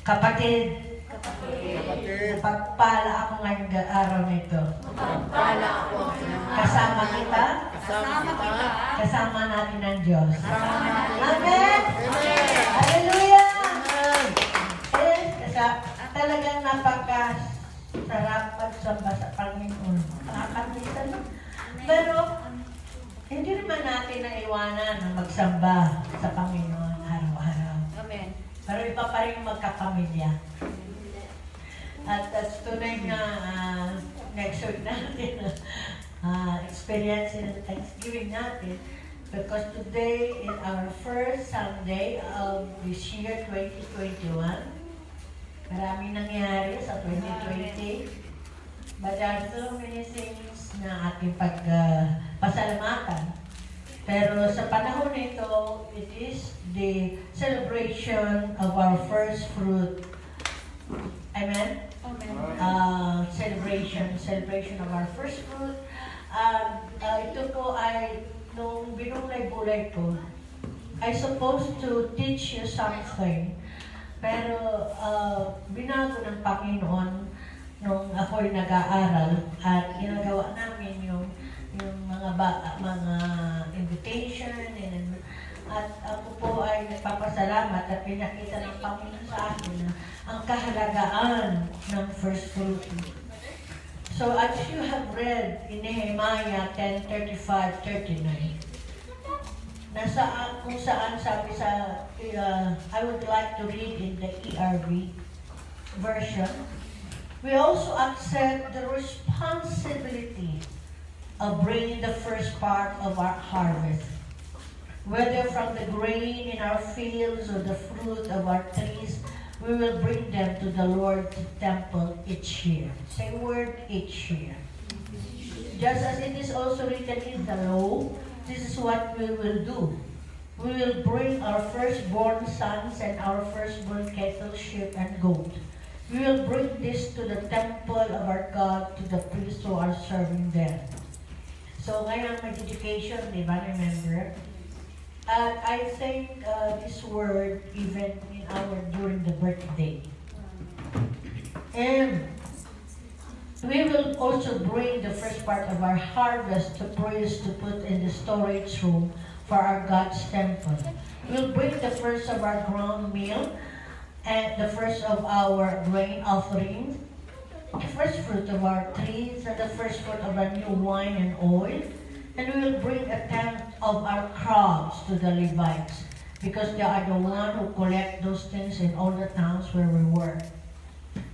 Kapatid, Kapatid, pagpala ako ngayong araw na ito. Pagpala ako. Kasama kita, Kasama kita. kasama natin ang Diyos. Kasama natin. Amen! Amen! Hallelujah! Amen! Talagang napakasarap pagsamba sa Panginoon. Nakakabisa no? Pero, hindi naman natin naiwanan ang magsamba sa Panginoon araw-araw. Amen. Pero iba pa rin yung magkapamilya. At tunay na next week natin experience ng Thanksgiving natin because today is our first Sunday of this year 2021. Marami nangyari sa 2020. But there are so many things na ating pasalamatan. Pero sa panahon nito, it is the celebration of our first fruit. Amen? Amen. Celebration of our first fruit. Ito po ay, nung binulay-bulay ko, I supposed to teach you something. Pero binago ng Panginoon nung ako'y nag-aaral at ginagawa namin yung mga invitation at ako po ay nagpapasalamat at pinakita ng Panginoon sa akin na ang kahalagaan ng first fruit. So as you have read in Nehemiah 10:35-39, kung saan sabi sa, I would like to read in the ERV version, we also accept the responsibility of bringing the first part of our harvest, whether from the grain in our fields or the fruit of our trees. We will bring them to the Lord's temple each year. Same word, each year. Just as it is also written in the law, this is what we will do. We will bring our firstborn sons and our firstborn cattle, sheep, and goat. We will bring this to the temple of our God, to the priests who are serving there. So ngayon may dedication, di ba? Remember? At I think this word even in during the birthday. And we will also bring the first part of our harvest to praise to put in the storage room for our God's temple. We'll bring the first of our ground meal and the first of our grain offerings, the first fruit of our trees, and the first fruit of our new wine and oil. And we will bring a tenth of our crops to the Levites, because they are the one who collect those things in all the towns where we work.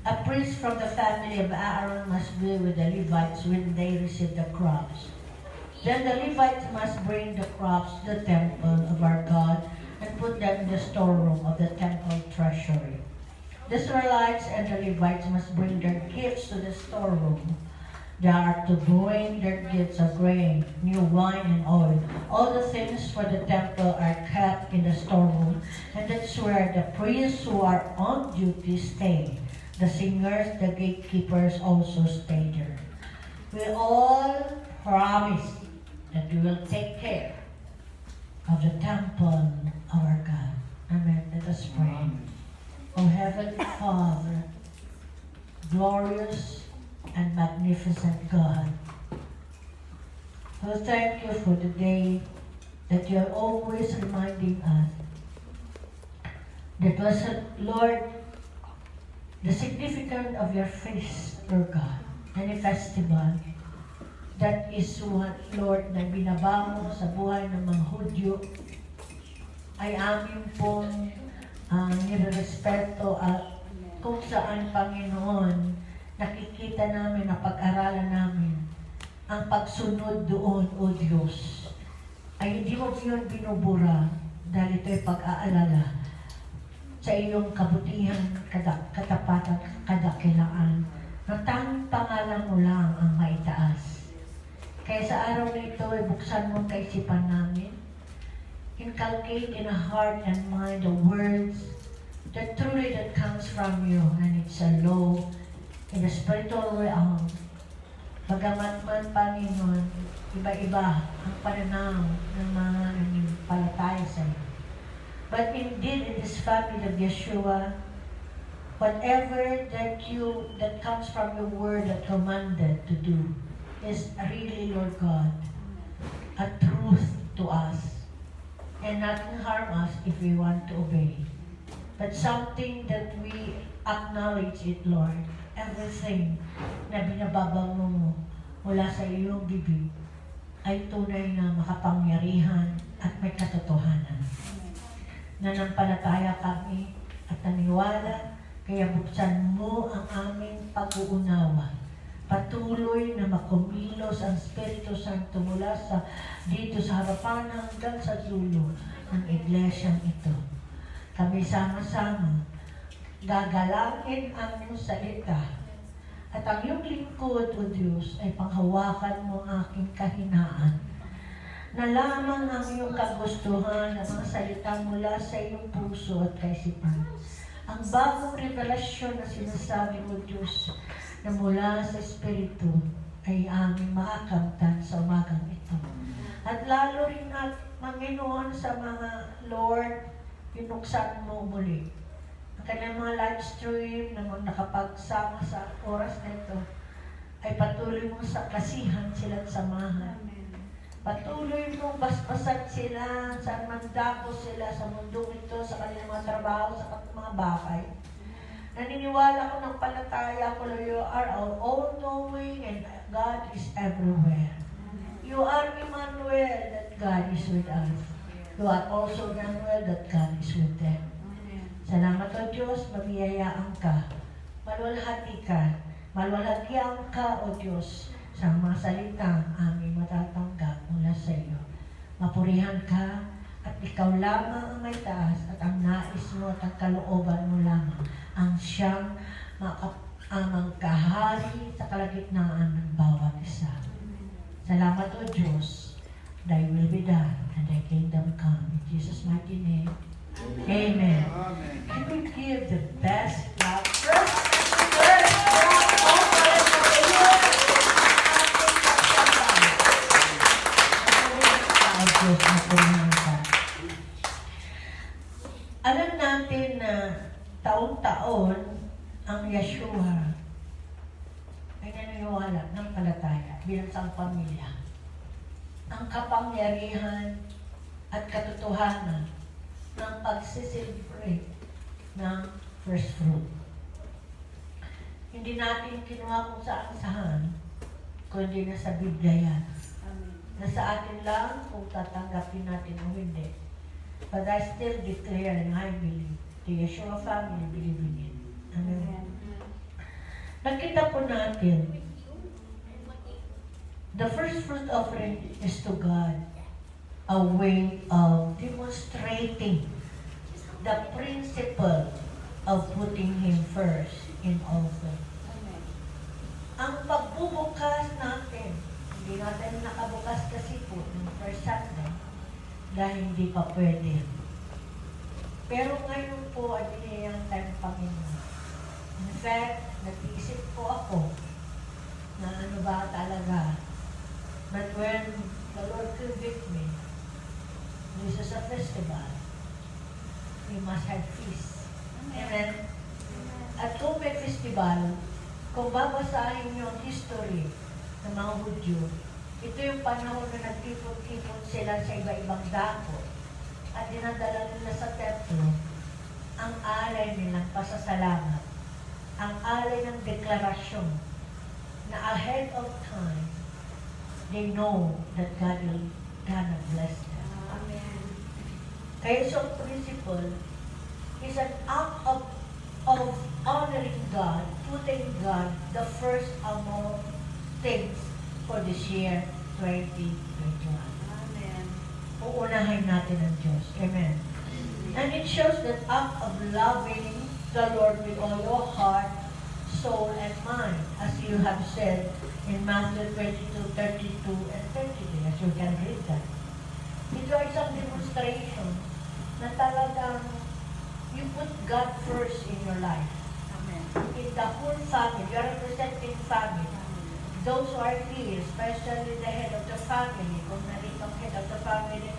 A priest from the family of Aaron must be with the Levites when they receive the crops. Then the Levites must bring the crops to the temple of our God and put them in the storeroom of the temple treasury. The Israelites and the Levites must bring their gifts to the storeroom. They are to bring their gifts of grain, new wine, and oil. All the things for the temple are kept in the storeroom, and that's where the priests who are on duty stay. The singers, the gatekeepers also stay there. We all promise that we will take care of the temple of our God. Amen. Let us pray. O Heavenly Father, glorious and magnificent God, we thank you for the day that you are always reminding us that was, Lord, the significance of your feast, Lord God, and a festival. That is what, Lord, na binabango sa buhay ng mga Hudyo ay amin pong nirerespeto at kung saan, Panginoon, nakikita namin na pag-aralan namin ang pagsunod doon, O Diyos, ay hindi mo yun binubura dahil ito'y pag-aalala sa iyong kabutihan, katapatan, kadakilaan, na tanging pangalan mo lang ang maitaas. Kaya sa araw na ito, ay buksan mo ang kaisipan namin. Inculcate in a heart and mind the words that truly that comes from you, and it's a law in the spiritual realm. Bagamat man, Panginoon, iba-iba ang pananaw ng mga nananampalataya sa iyo. But indeed, in this family of Yeshua, whatever that comes from your word that commanded to do is really, Lord God, a truth to us and nothing harm us if we want to obey. But something that we acknowledge it, Lord, everything na binababango mo mula sa iyong bibig ay tunay na makapangyarihan at may katotohanan. Nanampalataya kami at naniwala, kaya buksan mo ang aming pag-uunawa. Patuloy na makumilos ang Espiritu Santo mula dito sa harapan hanggang sa dulo ng iglesyang ito. Kami sama-sama gagalangin ang iyong salita at ang iyong lingkod, O Diyos, ay panghawakan mo ang aking kahinaan na lamang ang iyong kagustuhan at mga salita mula sa iyong puso at kaisipan. Ang bagong revelasyon na sinasabi mo, Diyos, na mula sa Espiritu ay aming makakamtan sa umagang ito. At lalo rin at Panginoon sa mga Lord, pinuksan mo muli. Ang kanilang mga live stream na nakapagsama sa oras na ito ay patuloy mong saklasihan silang samahan. Patuloy mong basbasan sila, saan man dako sila sa mundong ito, sa kanilang mga trabaho, sa kanilang mga bakay. Naniniwala ko ng palataya ko na you are all-knowing and God is everywhere. You are Emmanuel, that God is with us. You are also Emmanuel, that God is with them. Salamat o Diyos, mabiyayaan ka. Malwalhati ka. Malwalhatian ka o Diyos sa mga salitang aming matatanggap mula sa iyo. Mapurihan ka at ikaw lamang ang may taas at ang nais mo at ang kalooban mo lamang ang siyang magkahari sa kalagitnaan ng bawat isa. Salamat o Diyos, thy will be done and thy kingdom come. In Jesus' mighty name, amen. Can we give the best clap? First clap offering for the Lord. Diyos, mapurihan ka. Alam natin na taon-taon ang Yeshua ay naniniwala ng palataya bilang isang pamilya. Ang kapangyarihan at katotohanan ng pagsiselebrate ng first fruit. Hindi natin kinuha kung saan-saan, kundi na sa Biblia yan. Nasa atin lang kung tatanggapin natin o hindi. But I still declare and I believe the Yeshua family believe in it. Amen. Nakita po natin, the first fruit offering is to God a way of demonstrating the principle of putting Him first in all things. Ang pagbubukas natin, hindi natin nakabukas kasi po ng first Sunday dahil hindi pa pwede. Pero ngayon po ay biniyang tayo ng Panginoon. In fact, nag-iisip po ako na ano ba talaga. But when the Lord convict me, this is a festival. We must have feast. Amen? At kung may festival, kung babasahin niyo ang history ng mga Hudyo, ito yung panahon na nagtipon-tipon sila sa iba-ibang dako at dinadala nila sa templo ang alay nilang pasasalamat, ang alay ng deklarasyon na ahead of time, they know that God will gonna bless them. Amen. Kaya so principle is an act of honoring God, putting God the first among things for this year 2021. Amen. Uunahin natin ang Diyos. Amen. And it shows that act of loving the Lord with all your heart, soul, and mind, as you have said in Matthew 22, 32, and 33, as you can read that. Ito ay isang demonstration na talagang you put God first in your life. Amen. In the whole family, you are representing family. Those who are here, especially the head of the family, kung narito ang head of the family,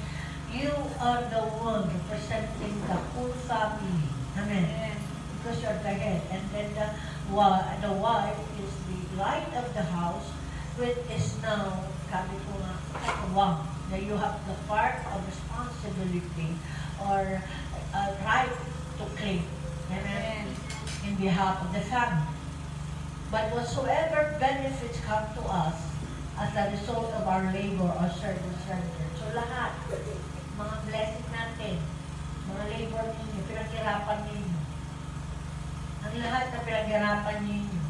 you are the one representing the whole family. Amen. because you're the head. And then the wife is the light of the house, which is now, sabi ko nga, katuwang, na you have the part of responsibility or right to claim. Amen. In behalf of the family. But whatsoever benefits come to us as a result of our labor or service rendered. So lahat, mga blessing natin, mga labor ninyo, pinaghirapan ninyo. Ang lahat na pinaghirapan ninyo.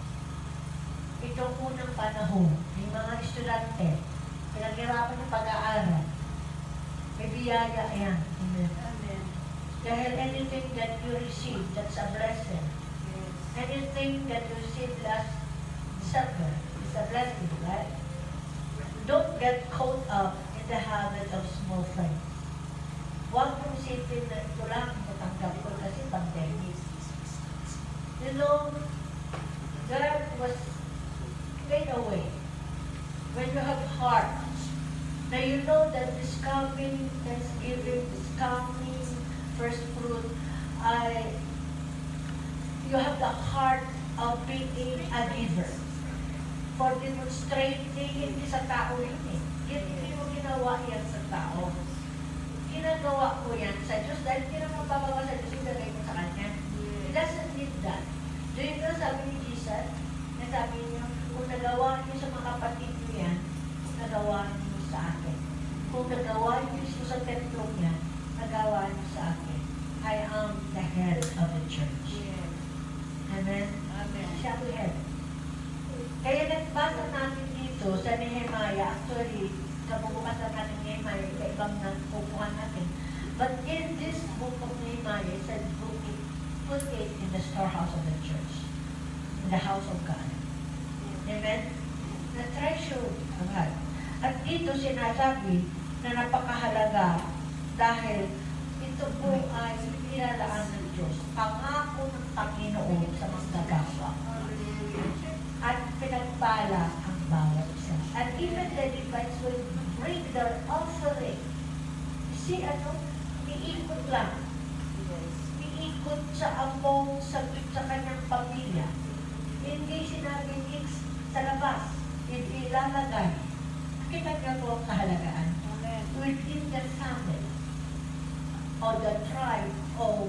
Itong unang panahon, yung mga estudyante, pinaghirapan yung pag-aaral. May biyaya yan. Amen. Amen. Dahil anything that you receive, that's a blessing. Anything that you received last December is a blessing, right? Don't get caught up in the habit of small things. Huwag mong isipin na ito lang matanggap ko kasi pandemic. You know, God was made a way. When you have heart, now you know that this coming Thanksgiving, this coming first fruit, you have the heart of being a giver. For demonstrating, hindi sa tao yun eh. Hindi mo ginawa yan sa tao. Ginagawa ko yan sa Diyos dahil hindi naman babawa sa Diyos, ilagay mo sa Kanya. He doesn't need that. Do you know, sabi ni Jesus, na sabi niya, kung nagawa niyo sa mga kapatid niyo yan, nagawa niyo sa akin. Kung nagawa niyo sa templo niya, nagawa niyo sa akin. I am the head of the church. Amen? Amen. Siya ang head. Kaya nagbasa natin dito sa Nehemiah, actually, kabubukasan natin Nehemiah, ibang napupuhan natin. But in this book of Nehemiah, it said, put it in the storehouse of the church, in the house of God. Amen? The treasure of God. At dito sinasabi na napakahalaga dahil ito po ay inilalaan ng Diyos, pangako ng Panginoon sa manggagawa. At pinagpala ang bawat isa. And even the Levites will bring their offering. You see, iikot lang. Iikot sa among sa kanyang pamilya. Hindi sinabi sa labas. Hindi ilalagay. Nakita niyo po ang kahalagaan. Within the family or the tribe of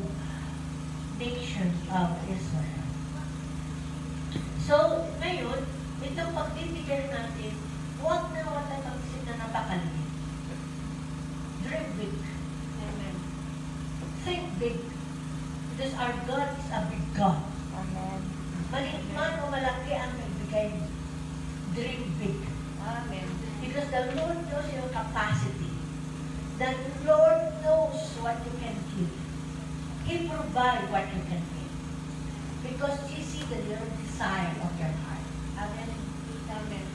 nation of Israel. So, ngayon, itong pagbibigay natin, huwag na magsin na napakaliit. Dream big. Amen. Think big. Because our God is a big God. Amen. Maliit man o malaki ang nagbigay mo. Dream big. Amen. Because the Lord knows your capacity. The Lord knows what you can give. He provides what you can give. Because He sees the little desire of your heart. Amen? Amen.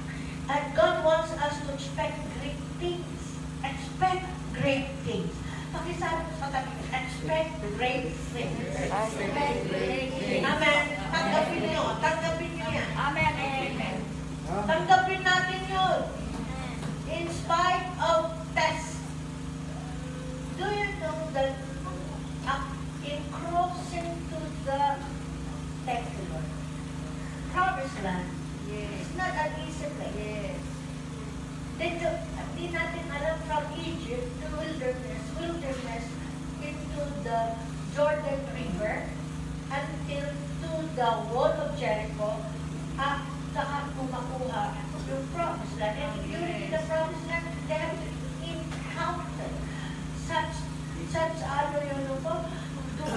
And God wants us to expect great things. Expect great things. Pakisabi ko sa tabi, expect great things. Expect great things. Amen? Tanggapin niyo. Tanggapin niyo yan. Amen. Amen. Tanggapin natin yun. In spite of tests. Do you know that in crossing to the secular promised land, Yes. it's not an easy place. Yes. Di natin alam from Egypt to wilderness into the Jordan River until to the wall of Jericho at saka makuha yung promised land. And during the promised land, they have to encounter such to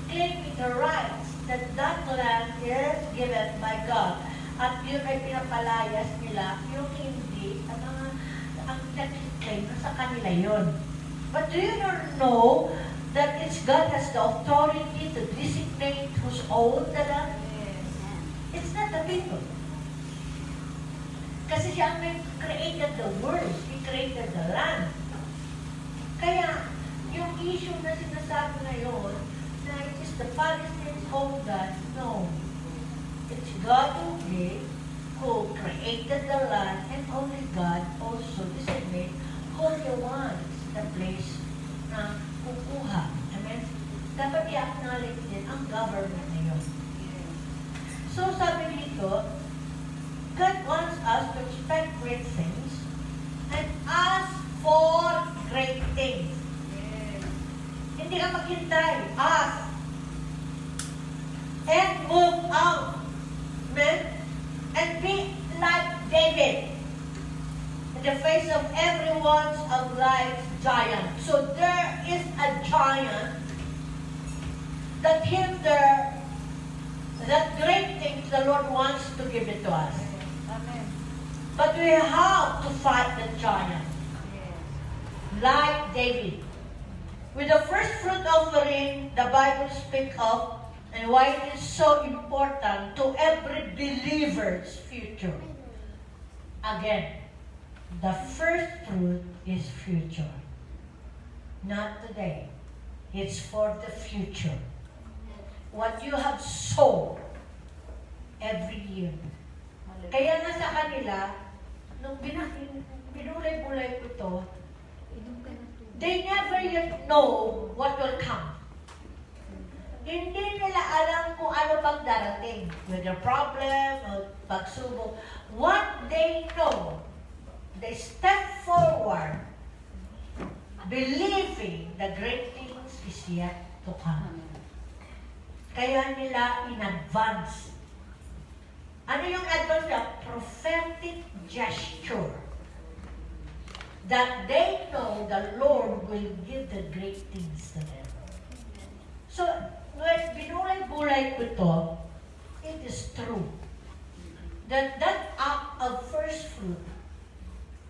claim the rights that that land is given by God. At yun ay pinapalayas nila yung hindi, ang claim na sa kanila yun. But do you know that it's God has the authority to designate whose own the land? It's not the people. Kasi siya ang may created the world. He created the land. Kaya, yung issue na sinasabi ngayon, na it is the Palestinians own God, no. It's God who created the land, and only God also designate holy ones, the place na kukuha. Amen? Dapat i-acknowledge din ang government na yun. place of everyone's of life's giant. So there is a giant that hinder that great things the Lord wants to give it to us. Amen. But we have to fight the giant. Yes. Like David. With the first fruit offering, the Bible speaks of and why it is so important to every believer's future. Again, the first fruit is future. Not today. It's for the future. What you have sown every year. Kaya nga sa kanila, nung binulay-bulay ko to, they never yet know what will come. Hindi nila alam kung ano pang darating. Whether problem or pagsubok. What they know, they step forward believing the great things is yet to come. Kaya nila in advance. Ano yung advance niya? Prophetic gesture. That they know the Lord will give the great things to them. So, when binulay-bulay ko to, it is true. That act of first fruit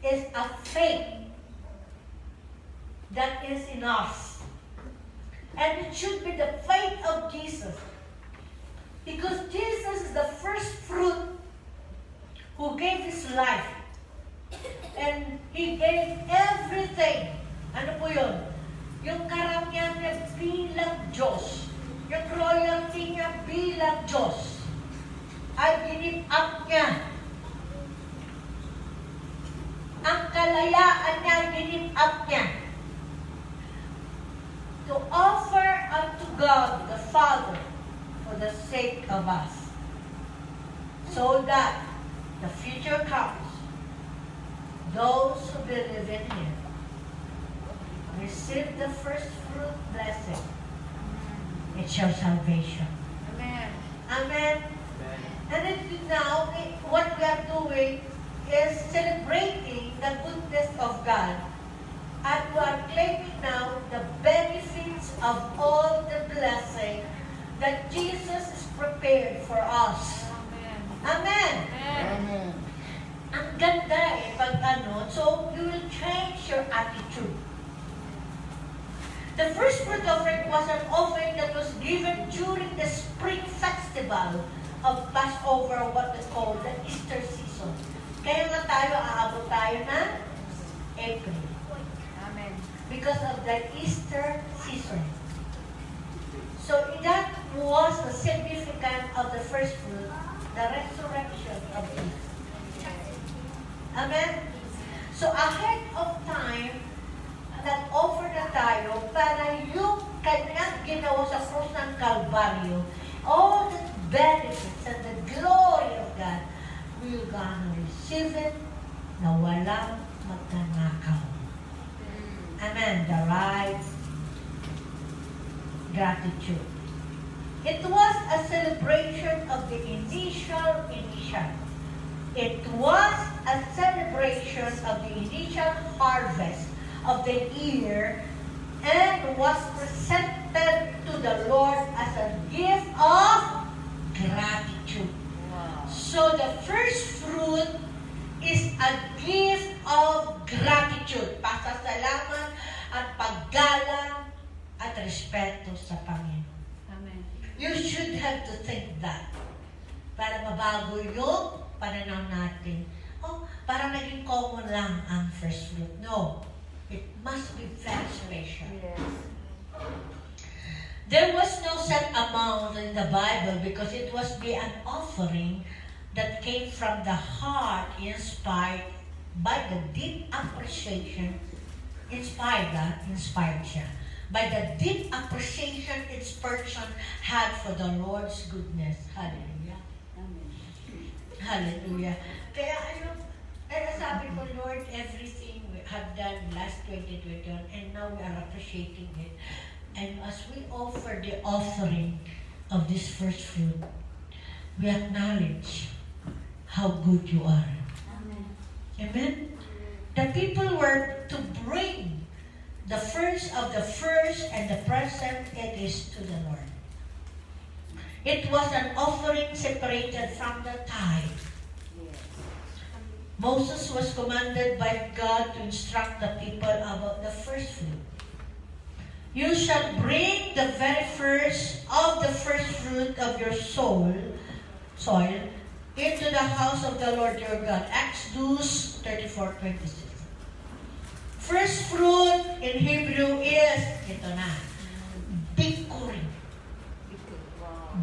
is a faith that is in us. And it should be the faith of Jesus. Because Jesus is the first fruit who gave His life. And He gave everything. Ano po yun? Yung karamihan niya bilang Diyos. Yung royalty niya bilang Diyos. Ay give up niya. Ang kalayaan niya, give up niya. To offer unto God the Father for the sake of us. So that the future comes. Those who believe in Him receive the first fruit blessing. It's your salvation. Amen. Amen. And now, what we are doing is celebrating the goodness of God. And we are claiming now the benefits of all the blessing that Jesus is prepared for us. Amen. Amen. Amen. Ang ganda pag ano, so you will change your attitude. The first fruit offering was an offering that was given during the spring festival of Passover, what we call the Easter season. Kaya nga aabot tayo ng April. Amen. Because of the Easter season. So that was the significance of the first fruit, the resurrection of Jesus. Amen? So ahead of time, nag-offer na tayo para yung kanyang ginawa sa cross ng Kalbaryo, all the benefits and the glory of God, we're gonna receive it na walang magkanakaw. Amen. The right gratitude. It was a celebration of the initial. It was a celebration of the initial harvest of the year and was presented to the Lord as a gift of gratitude. Wow. So the first fruit is a gift of gratitude, pasasalamat at paggalang at respeto sa Panginoon. Amen. You should have to think that para mabago yung pananaw natin. Oh, parang naging common lang ang first fruit. No, it must be very special. Yes. There was no set amount in the Bible because it was be an offering that came from the heart inspired by the deep appreciation, inspired siya, by the deep appreciation its person had for the Lord's goodness. Hallelujah. Amen. Hallelujah. Kaya sabi ko, Lord, everything we have done last 2021 and now we are appreciating it. And as we offer the offering of this first fruit, we acknowledge how good you are. Amen. Amen? The people were to bring the first of the first, and the present it is to the Lord. It was an offering separated from the tithe. Moses was commanded by God to instruct the people about the first fruit. You shall bring the very first of the first fruit of your soil into the house of the Lord your God. Exodus 34:26. First fruit in Hebrew is, ito na, bikurim.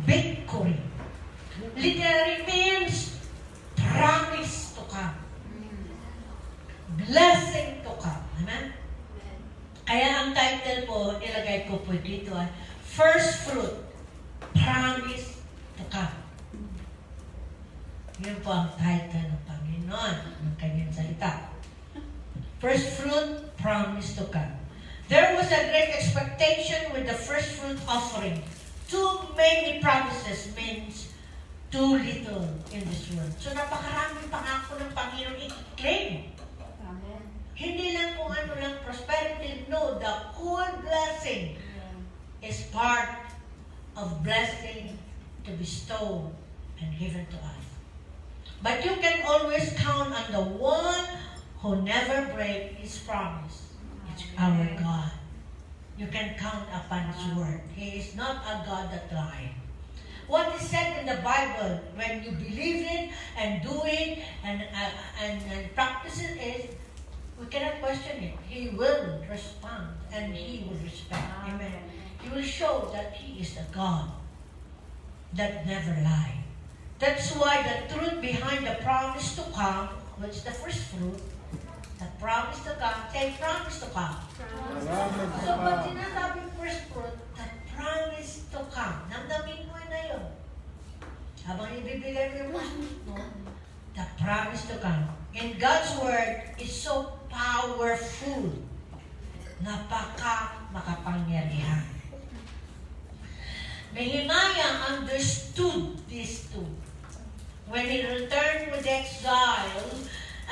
Bikurim. Literally means promise to come. Blessing to come. Amen? Kaya ang title po, nilagay ko po dito ay First Fruit, Promise to Come. Yun po ang title ng Panginoon, ng kanyang salita. First fruit, promise to come. There was a great expectation with the first fruit offering. Too many promises means too little in this world. So napakaraming pangako ng Panginoon i-claim. Amen. Hindi lang kung ano lang prosperity. No, the whole blessing is part of blessing to bestow and given to us. But you can always count on the one who never breaks his promise. It's our God. You can count upon his word. He is not a God that lies. What is said in the Bible, when you believe it and do it and practice it, is we cannot question it. He will respond and he will respect. Amen. He will show that he is a God that never lies. That's why the truth behind the promise to come, which is the first fruit, the promise to come, say promise to come. So pag sinasabing first fruit, the promise to come, namdamin mo na yun. Habang ibibigay mo yung first fruit mo, the promise to come. In God's word is so powerful. Makapangyarihan. Nehemiah understood these two. When he returned with the exile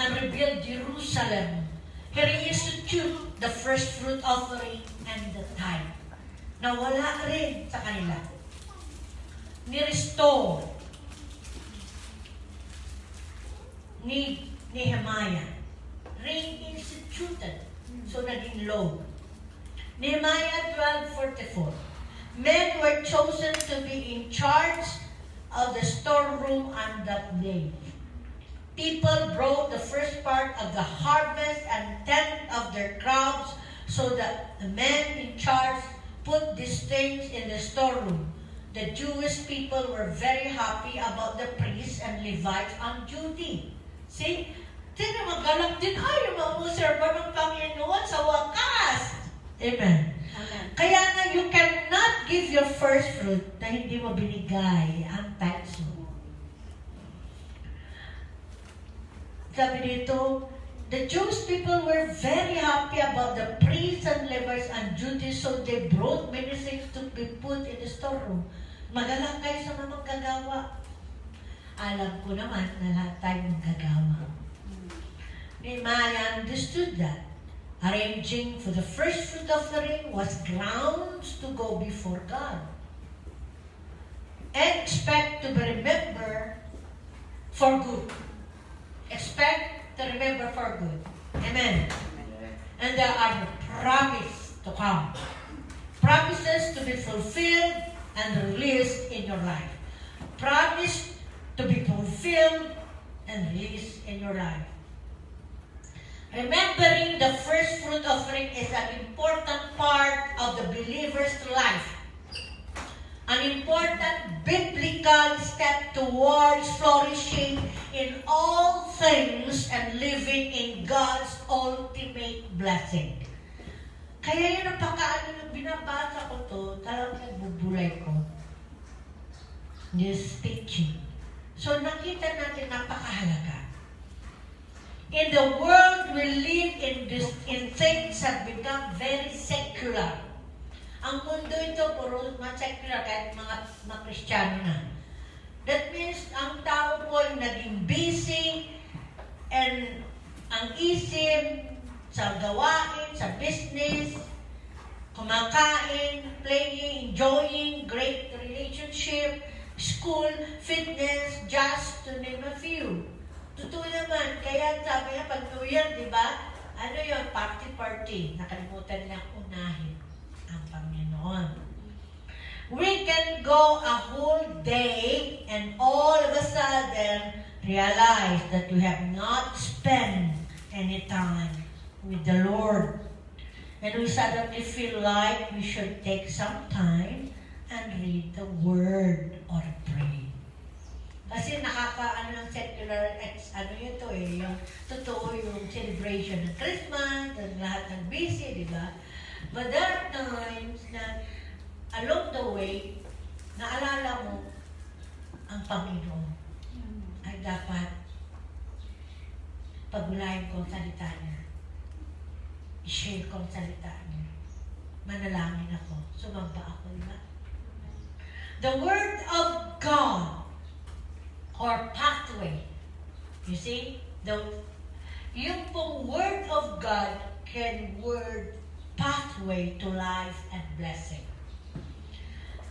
and rebuilt Jerusalem, he reinstituted the first fruit offering and the tithe. Nawala rin sa kanila. Ni-restore ni Nehemiah. Reinstituted. So naging law. Nehemiah 12:44. Men were chosen to be in charge of the storeroom on that day. People brought the first part of the harvest and tenth of their crops, so that the men in charge put these things in the storeroom. The Jewish people were very happy about the priests and Levites on duty. See? Magalang din ay yung mga server ng Panginoon sa wakas. Amen. Amen. Kaya nga, you cannot give your first fruit na hindi mo binigay ang tithes mo. Sabi dito, the Jewish people were very happy about the priests and Levites on duty, so they brought many things to be put in the storeroom. Magalang kayo sa mga manggagawa. Alam ko naman na lahat tayo manggagawa. Nehemiah understood that. Arranging for the first fruit offering was grounds to go before God. And expect to be remembered for good. Expect to remember for good. Amen. And there are promises to come. Promises to be fulfilled and released in your life. Promise to be fulfilled and released in your life. Remembering the first fruit offering is an important part of the believer's life. An important biblical step towards flourishing in all things and living in God's ultimate blessing. Kaya yun ang pagkaano nung binabasa ko to, talagang nagbubulay ko. This teaching. So nakita natin napakahalaga. In the world we live in things have become very secular. Ang mundo ito, puro mga secular, kahit mga Kristiyano na. That means, ang tao po ay naging busy and ang isip, sa gawain, sa business, kumakain, playing, enjoying, great relationship, school, fitness, just to name a few. Totoo naman, kaya sabi nga pag New Year, di ba? Ano yun? Party. Nakalimutan nilang unahin ang Panginoon. We can go a whole day and all of a sudden realize that we have not spent any time with the Lord. And we suddenly feel like we should take some time and read the Word or pray. Kasi ng secular, ano yun to yung totoo yung celebration ng Christmas, ng lahat ng busy, di ba? But there are times na along the way, naalala mo ang Panginoon ay dapat pagulayin ko ang salita niya. I-share ko ang salita niya. Manalangin ako. Sumamba ako, di ba? The Word of God or pathway. You see? Yung pong Word of God can word pathway to life and blessing.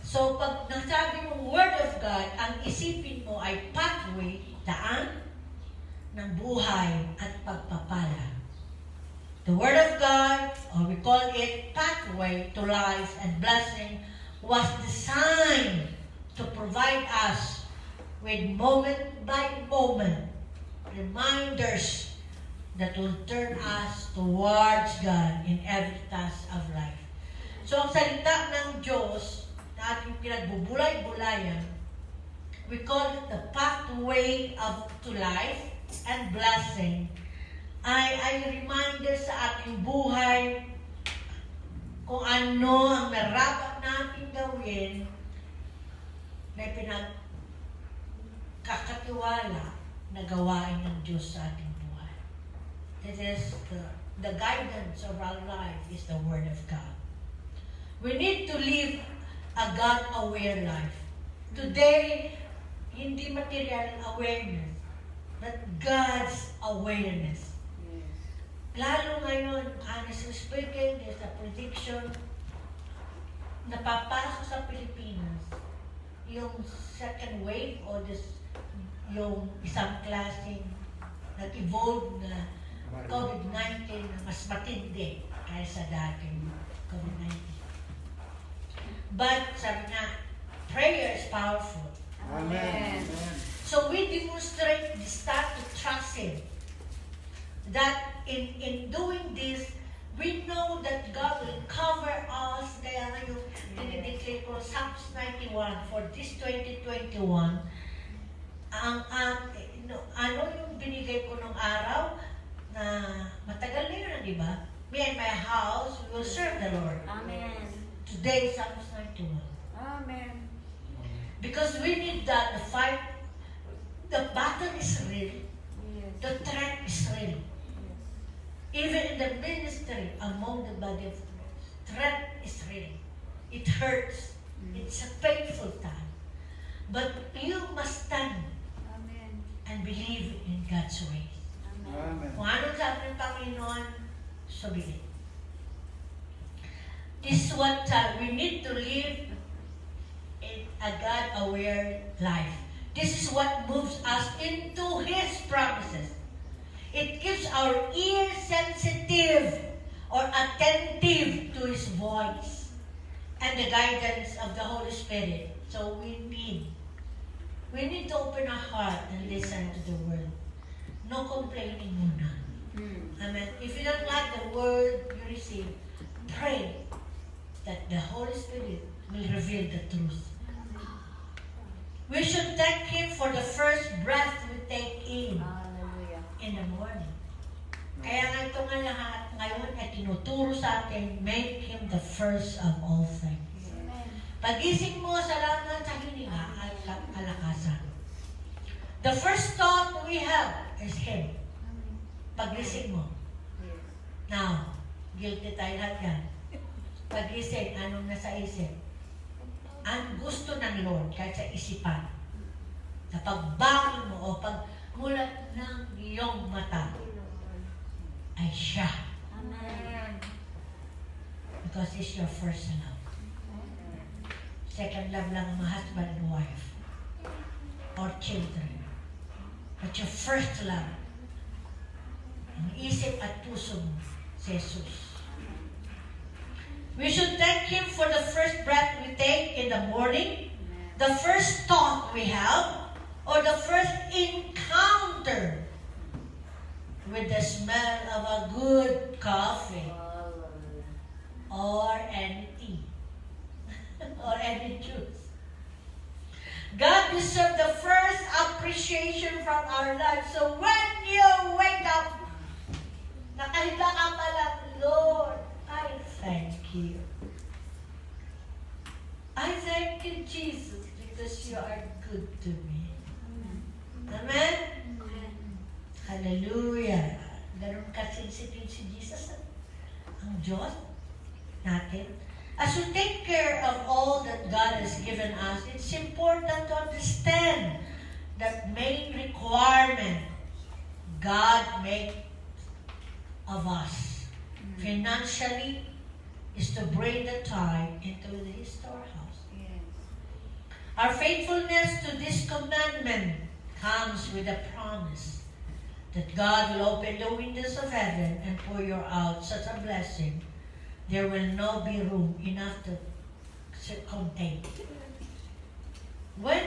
So, pag nasabi mong Word of God, ang isipin mo ay pathway, daan ng buhay at pagpapala. The Word of God, or we call it pathway to life and blessing, was designed to provide us with moment by moment reminders that will turn us towards God in every task of life. So, ang salita ng Diyos na ating pinagbubulay-bulayan, we call it the pathway to life and blessing, ay reminder sa ating buhay kung ano ang narapat natin gawin na pinagkakatiwala na gawain ng Diyos sa ating buhay. This is the guidance of our life is the Word of God. We need to live a God-aware life. Today, hindi material awareness, but God's awareness. Lalo ngayon, honestly speaking, there's a prediction na papasok sa Pilipinas yung second wave o yung isang klaseng nag-evolve na COVID-19 na mas matindi kaysa dating COVID-19. But sabi nga, prayer is powerful. Amen. So we demonstrate, we start to trust Him. That in doing this, we know that God will cover us. Kaya nga yung dinideclare ko, Psalms 91, for this 2021, ano yung binigay ko nung araw na matagal na yun, di ba? Me and my house, we will serve the Lord. Amen. Today, Psalms 91. Amen. Because we need that, the fight, the battle is real, Yes. the threat is real. Even in the ministry, among the body of Christ, threat is real. It hurts. It's a painful time. But you must stand Amen. and believe in God's ways. Amen. Kung anong sabi ng Panginoon, so be it. This is what we need to live in a God-aware life. This is what moves us into His promises. It keeps our ears sensitive or attentive to His voice and the guidance of the Holy Spirit. So we need to open our heart and listen to the Word. No complaining muna. Amen. If you don't like the Word you receive, pray that the Holy Spirit will reveal the truth. We should thank Him for the first breath we take in the morning. Kaya nga ito nga lahat ngayon ay tinuturo sa atin, make Him the first of all things. Pagising mo, salamat sa hininga at kalakasan. The first thought we have is Him. Pagising mo. Now, guilty tayo lahat yan. Pagising, anong nasa isip? Ang gusto ng Lord, kahit sa isipan, na pagbangon mo o pagmulat ng iyong mata, ay siya. Amen. Because it's your first love. Second love lang ang husband and wife or children. But your first love, ang isip at puso mo, si Jesus. We should thank Him for the first breath we take in the morning, the first thought we have, or the first encounter with the smell of a good coffee or any tea or any juice. God deserves the first appreciation from our lives. So when you wake up, nakahiga ka pa lang, Lord, I thank you. I thank you, Jesus, because you are good to me. Amen? Hallelujah. Ganun ka-sensitive si Jesus. Ang Diyos natin. As we take care of all that God has given us, it's important to understand that main requirement God makes of us financially is to bring the tithe into His storehouse. Yes. Our faithfulness to this commandment comes with a promise that God will open the windows of heaven and pour you out such a blessing, there will not be room enough to contain. When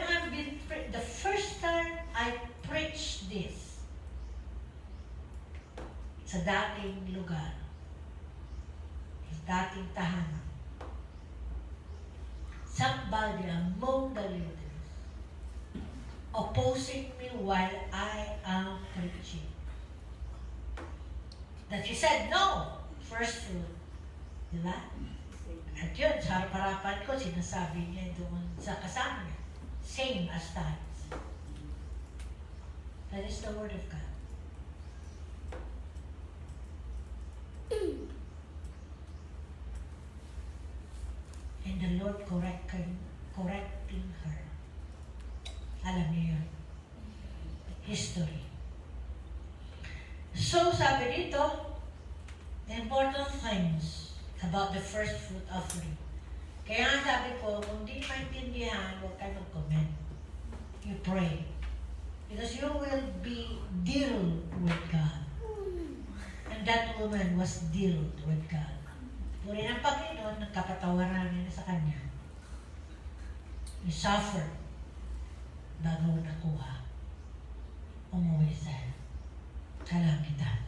the first time I preached this sa dating lugar, sa dating tahanan, somebody among the leaders opposing me while I am preaching. That he said, no, first fruit. Diba? At yun, sa harap-harapan ko, sinasabi niya doon sa kasama niya. Same as tithes. That is the word of God. And the Lord correcting her. Alam niyo yun. History. So, sabi dito, the important things about the first fruit offering. Kaya nga sabi ko, kung di maintindihan, huwag kayo mag-comment. You pray. Because you will be dealt with God. And that woman was dealt with God. Puri ng Panginoon, nagkapatawaran niya sa kanya. He suffered bago nakuha. Umuwi sa kalangitan.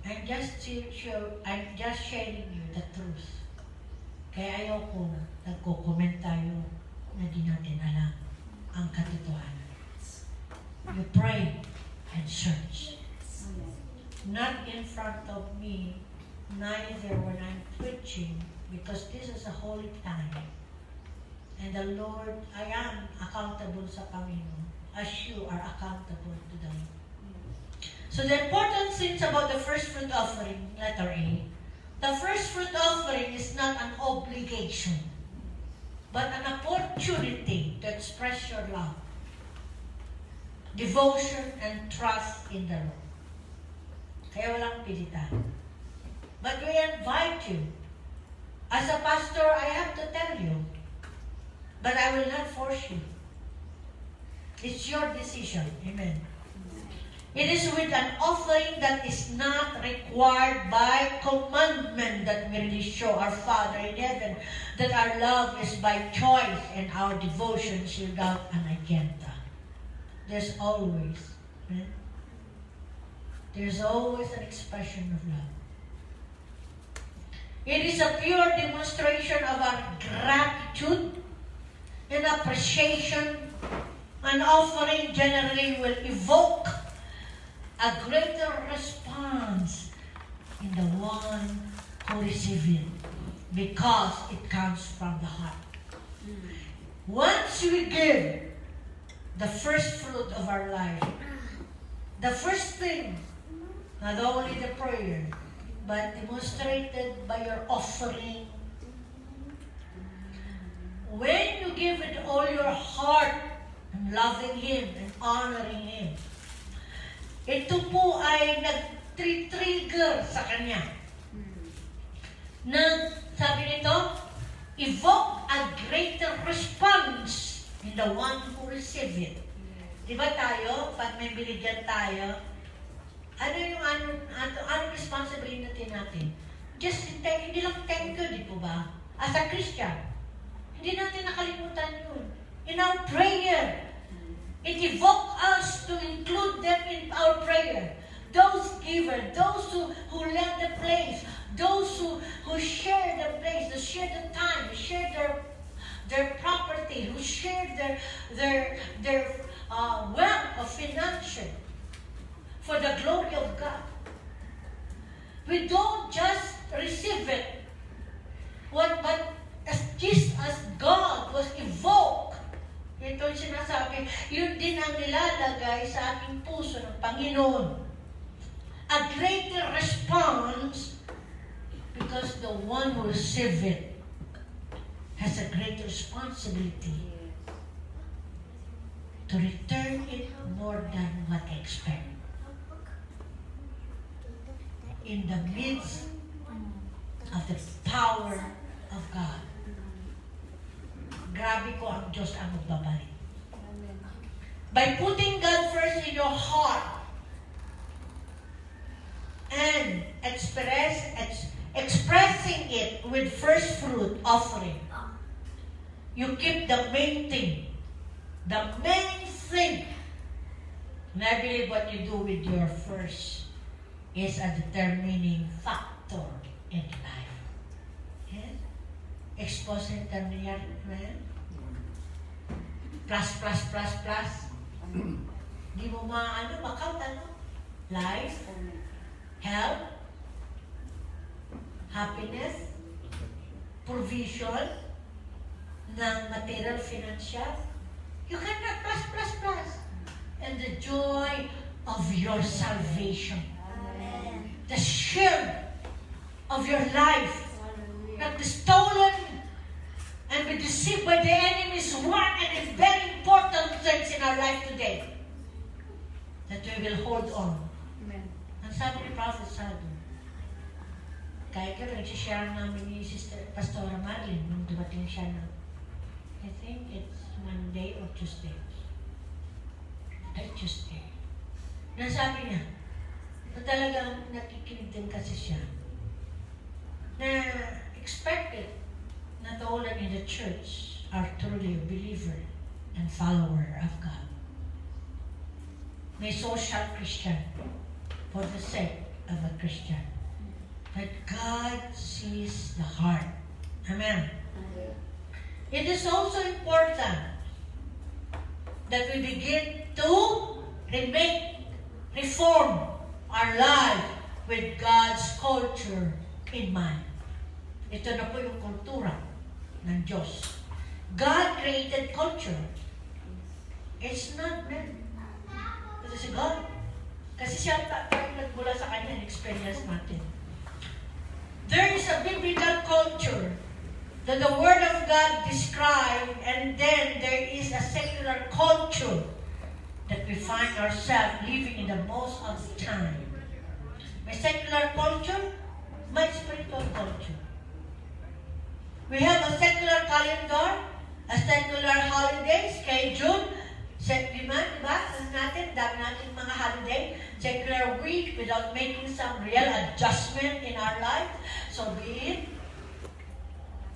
I'm just sharing you the truth. Kaya ayoko nagko-comment tayo na di natin alam ang katotohanan. You pray and search. Not in front of me, neither when I'm preaching, because this is a holy time. And the Lord, I am accountable sa Panginoon, as you are accountable to the Lord. So the important things about the first fruit offering, letter A, the first fruit offering is not an obligation, but an opportunity to express your love, devotion, and trust in the Lord. Kaya walang pilitan. But we invite you. As a pastor, I have to tell you, but I will not force you. It's your decision. Amen. It is with an offering that is not required by commandment that we really show our Father in heaven that our love is by choice and our devotion is without an agenda. There's always an expression of love. It is a pure demonstration of our gratitude and appreciation. An offering generally will evoke a greater response in the one who receives it because it comes from the heart. Once we give the first fruit of our life, the first thing, not only the prayer, but demonstrated by your offering. When you give it all your heart and loving Him and honoring Him, ito po ay nag-trigger sa kanya. Na, sabi nito, evoke a greater response in the one who receive it. Di ba tayo, pag may binigyan tayo, ano responsibility natin? Just hindi lang thank you, di po ba? As a Christian, hindi natin nakalimutan yun. In our prayer, it evokes us to include them in our prayer. Those givers, those who led the place, those who share the place, who share the time, who share their property, who share their wealth of financial for the glory of God. We don't just receive it, but as God was evoked, ito yung sinasabi, yun din ang nilalagay sa ating puso ng Panginoon. A greater response because the one who receives it has a great responsibility to return it more than what I expect. In the midst of the power of God. Grabe ko ang Diyos ang magbabalik. By putting God first in your heart and expressing it with first fruit offering, you keep the main thing. The main thing. And I believe what you do with your first is a determining factor in life. Yes? Expose and terminal, man. Plus. Di mo makount, life, health, happiness, provision, ng material, financial. You cannot plus. And the joy of your salvation. The shield of your life. Not be stolen and be deceived by the enemy's work, and it's very important things in our life today that we will hold on. Amen. Ang sabi ni Prophet Sado, kaya ka nagsishare namin ni Sister Pastora Marilyn nung dumating siya na, I think it's Monday or Tuesday. Tuesday. Nasabi niya, na talagang nakikinig din kasi siya, na expected not all in the church are truly a believer and follower of God. May social Christian for the sake of a Christian. That God sees the heart. Amen. It is also important that we begin to reform our life with God's culture in mind. Ito na po yung kultura ng Diyos. God created culture. It's not man. Ito si God. Kasi siya tayo nagmula sa kanya and experience natin. There is a biblical culture that the Word of God describes, and then there is a secular culture that we find ourselves living in the most of the time. May secular culture, may spiritual culture. We have a secular calendar, a secular holiday schedule. Diba? Alam natin, dami natin mga holiday, secular week without making some real adjustment in our life. So be it.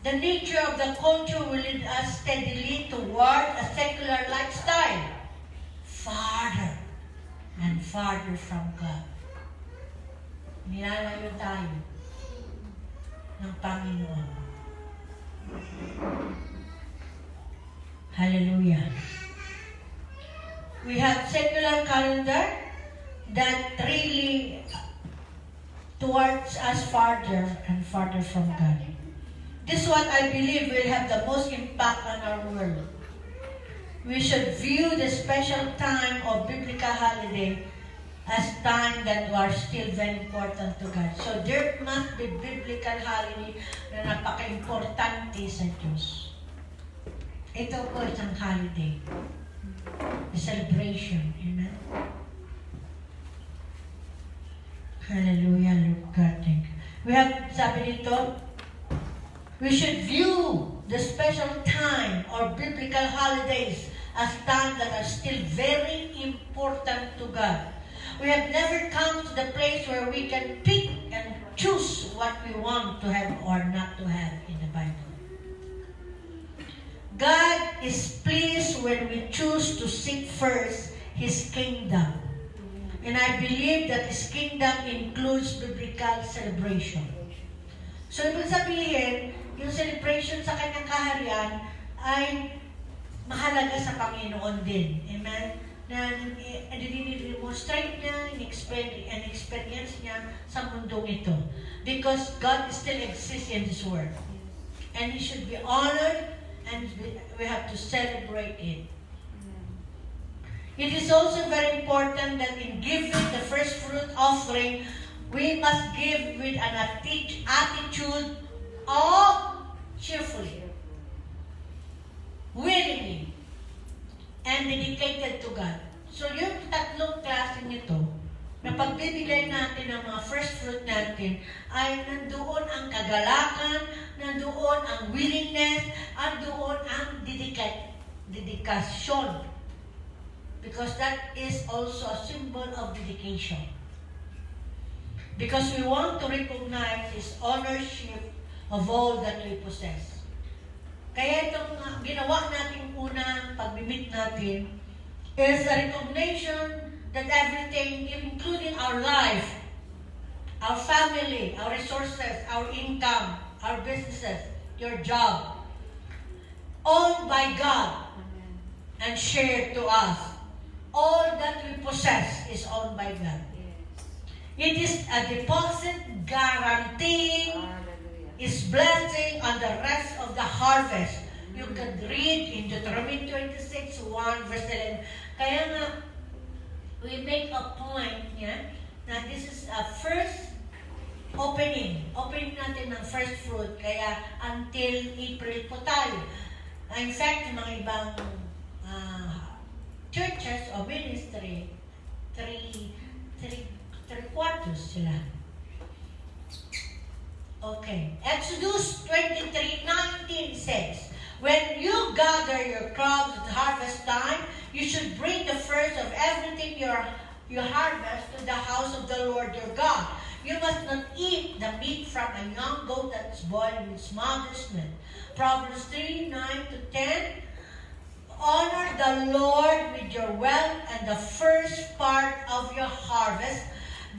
The nature of the culture will lead us steadily toward a secular lifestyle, farther and farther from God. Nilalayo tayo ng Panginoon. Hallelujah. We have secular calendar that really towards us farther and farther from God. This is what I believe will have the most impact on our world. We should view the special time of biblical holiday as time that are still very important to God. So there must be biblical holiday na napaka-importante sa Diyos. Ito po isang holiday. A celebration. Amen? Hallelujah, Lord God, thank you. We have, sabi dito, we should view the special time or biblical holidays as times that are still very important to God. We have never come to the place where we can pick and choose what we want to have or not to have in the Bible. God is pleased when we choose to seek first His kingdom. And I believe that His kingdom includes biblical celebration. So, ibig sabihin, yung celebration sa kanyang kaharian ay mahalaga sa Panginoon din. Amen? Na i-demonstrate niya, in-experience niya sa mundong ito. Because God still exists in this world. And He should be honored and we have to celebrate it. It is also very important that in giving the first fruit offering, we must give with an attitude of cheerfully, willingly, and dedicated to God. So yung tatlong klase nito, na pagbibigay natin ng mga first fruit natin, ay nandoon ang kagalakan, nandoon ang willingness, nandoon ang dedikasyon. Because that is also a symbol of dedication. Because we want to recognize His ownership of all that we possess. Kaya itong ginawa natin unang pag-meet natin is a recognition that everything, including our life, our family, our resources, our income, our businesses, your job, owned by God and shared to us. All that we possess is owned by God. It is a deposit guaranteeing His blessing on the rest of the harvest. You can read in Deuteronomy 26, 1 verse 11. Kaya nga, we make a point na this is a first opening. Opening natin ng first fruit. Kaya until April po tayo. In fact, mga ibang churches or ministry, three quarters sila. Okay. Exodus 23:19 says, when you gather your crops at harvest time, you should bring the first of everything you harvest to the house of the Lord your God. You must not eat the meat from a young goat that is boiled in its mother's milk. Proverbs 3:9-10. Honor the Lord with your wealth and the first part of your harvest.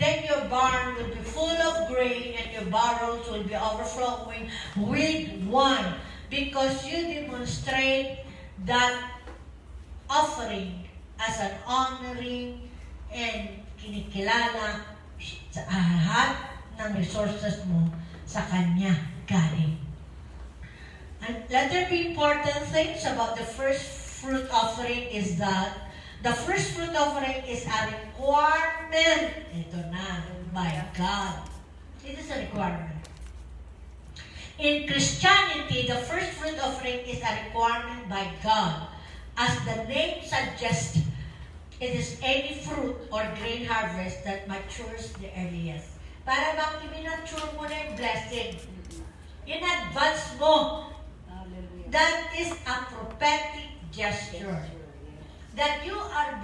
Then your barn will be full of grain and your barrels will be overflowing with wine, because you demonstrate that offering as an honoring and kinikilala sa lahat ng resources mo sa Kanya galing. And let there be important things about the first fruit offering is that the first fruit offering is a requirement. Ito na, by God. It is a requirement. In Christianity, the first fruit offering is a requirement by God. As the name suggests, it is any fruit or grain harvest that matures the earliest. Para bang i-mature mo na yung blessing. In advance mo. That is a prophetic gesture. That you are,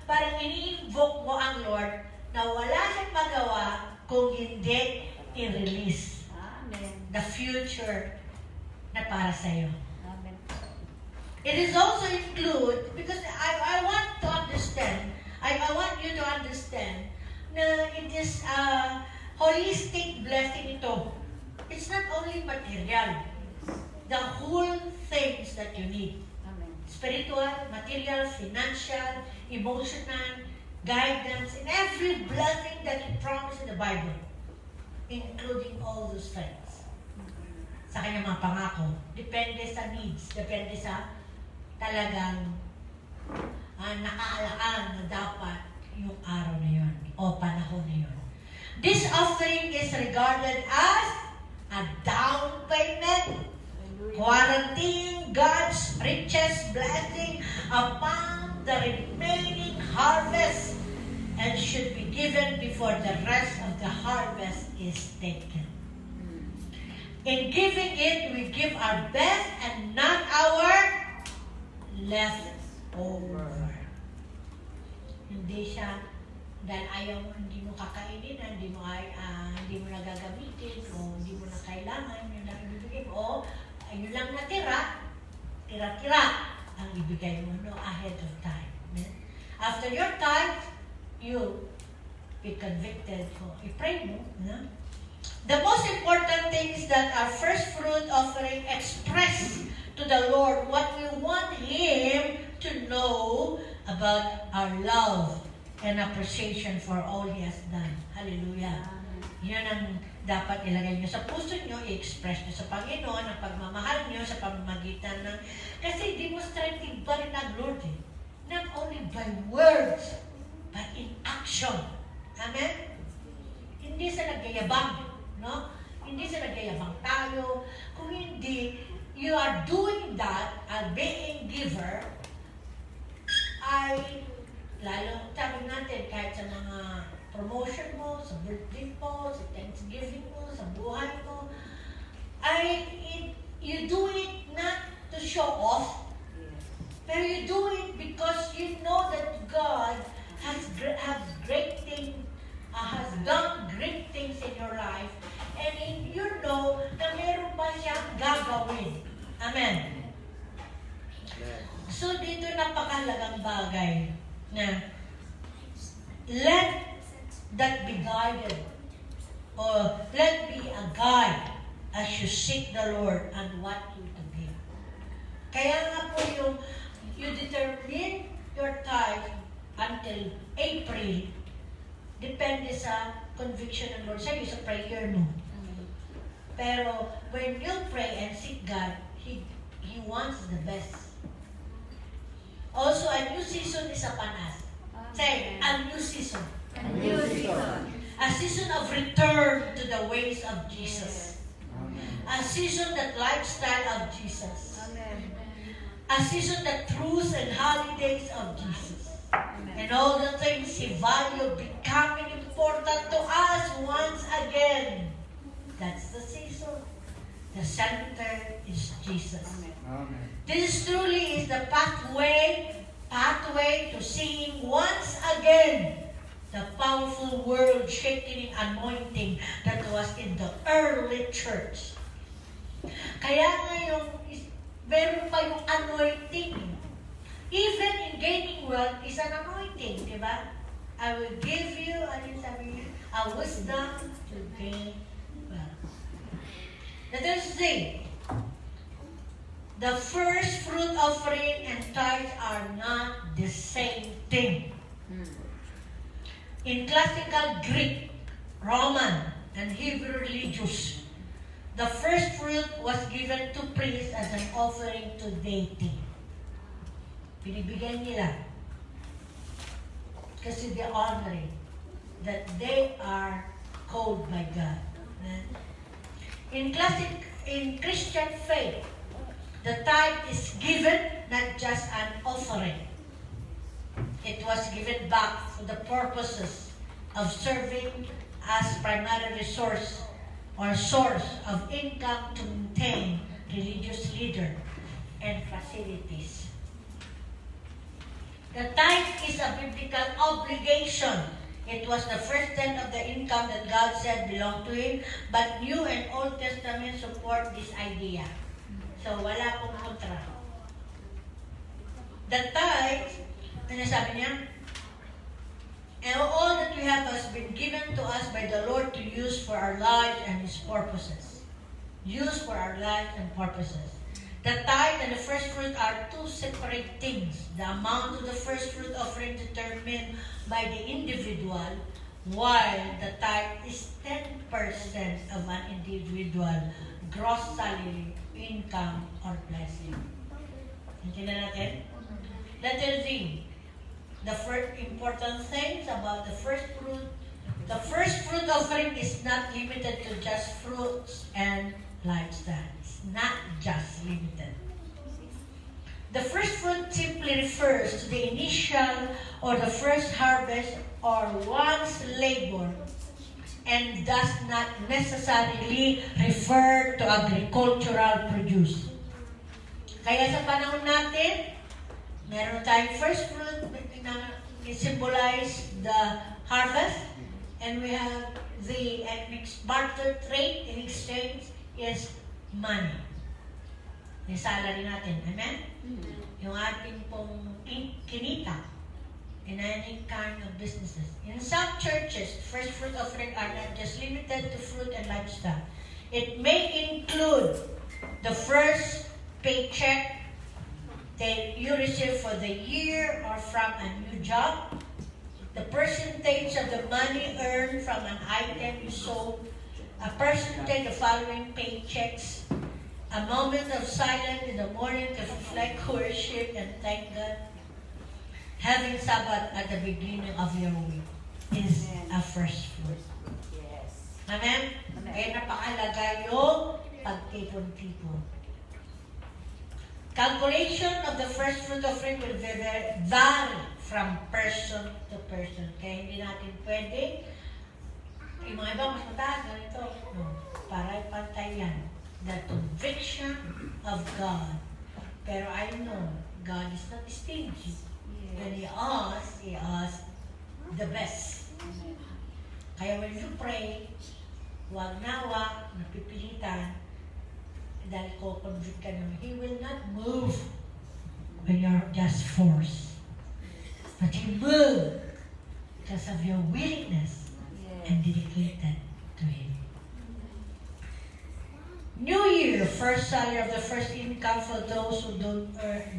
parang ini-invoke mo ang Lord na wala siyang magawa kung hindi i-release the future na para sa'yo. It is also include, because I want to understand, I want you to understand na it is a holistic blessing ito. It's not only material. The whole things that you need. Amen. Spiritual, material, financial, emotional, guidance, and every blessing that He promised in the Bible. Including all those things. Sa kanyang mga pangako. Depende sa needs. Depende sa talagang nakaalaan na dapat yung araw na yun o panahon na yun. This offering is regarded as a down payment, guaranteeing God's richest blessing upon the remaining harvest. and should be given before the rest of the harvest is taken. In giving it, we give our best and not our leftover. Hindi siya dahil ayaw mo, hindi mo kakainin, hindi mo nagagamitin, o hindi mo na kailangan, yun lang ibibigay mo, o yun lang natira, tira-tira ang ibigay mo, no, ahead of time. After your time, you be convicted. So, i-pray mo, no? The most important thing is that our first fruit offering express to the Lord what we want Him to know about our love and appreciation for all He has done. Hallelujah. Yun ang dapat ilagay nyo sa puso nyo, i-express nyo sa Panginoon ang pagmamahal nyo sa pamamagitan ng... Kasi demonstrative pa rin ang Lord eh. Not only by words, but in action. Amen? Hindi sa nagyayabang, no? Hindi sa nagyayabang tayo. Kung hindi, you are doing that, and being giver, ay, lalo, sabi natin, kahit sa mga promotion mo, sa birthday mo, sa Thanksgiving mo, sa buhay mo, you do it not to show off, pero you do it because you know that God has done great things in your life, and you know na meron pa siyang gagawin. Amen. So dito napakalagang bagay na let that be guided, or let be a guide as you seek the Lord and what you to give. Kaya nga po you determine your tithe until April, depende sa conviction ng Lord sa'yo, sa prayer mo. Pero when you pray and seek God, He wants the best. Also, a new season is upon us. Say, a new season. A new season. A season of return to the ways of Jesus. A season that lifestyle of Jesus. Amen. A season that truths and holidays of Jesus. And all the things He valued becoming important to us once again. That's the season. The center is Jesus. Amen. This truly is the pathway to seeing once again the powerful world-shaking anointing that was in the early church. Kaya ngayon, meron pa yung anointing. Even in gaining wealth is an anointing, di ba? I will give you, ano yung sabi niya? A wisdom to gain wealth. The third thing, the first fruit offering and tithes are not the same thing. In classical Greek, Roman, and Hebrew religious, the first fruit was given to priests as an offering to deity. Binibigyan nila kasi they honoring that they are called by God. In Christian faith, the tithe is given not just an offering. It was given back for the purposes of serving as primary source of income to maintain religious leader and facilities. The tithe is a biblical obligation. It was the first tenth of the income that God said belonged to Him, but New and Old Testament support this idea. So, wala pong kontra. The tithe, ano sabi niya? And all that we have has been given to us by the Lord to use for our lives and His purposes. Use for our lives and purposes. The tithe and the first fruit are two separate things. The amount of the first fruit offering determined by the individual, while the tithe is 10% of an individual gross salary, income, or blessing. Intindihan natin? Letter Z. The first important things about the first fruit. The first fruit offering is not limited to just fruits and lifestyle. It's not just limited. The first fruit simply refers to the initial or the first harvest or one's labor and does not necessarily refer to agricultural produce. Kaya sa panahon natin, meron tayong first fruit na symbolize the harvest, and we have the barter trade in exchange is money. Yung salary natin. Amen? Yung ating pong kinita in any kind of businesses. In some churches, first fruit offering are not just limited to fruit and livestock. It may include the first paycheck that you receive for the year or from a new job, the percentage of the money earned from an item you sold, a percentage of following paychecks, a moment of silence in the morning to reflect, worship, and thank God. Having Sabbath at the beginning of your week is a first fruit. Yes. Amen? Kaya napakalaga yung pagtipon-tipon. Calculation of the first fruit offering will vary from person to person. Kaya hindi natin pwede, yung mga iba mas mataas, ganito. No, para ipantay yan. The conviction of God. Pero I know God is not stingy. When He asks the best. Kaya when you pray, huwag napipilitan, dahil ko-convict ka naman. He will not move when you're just forced. But He moves because of your willingness and dedicated to Him. New Year, first salary of the first income for those who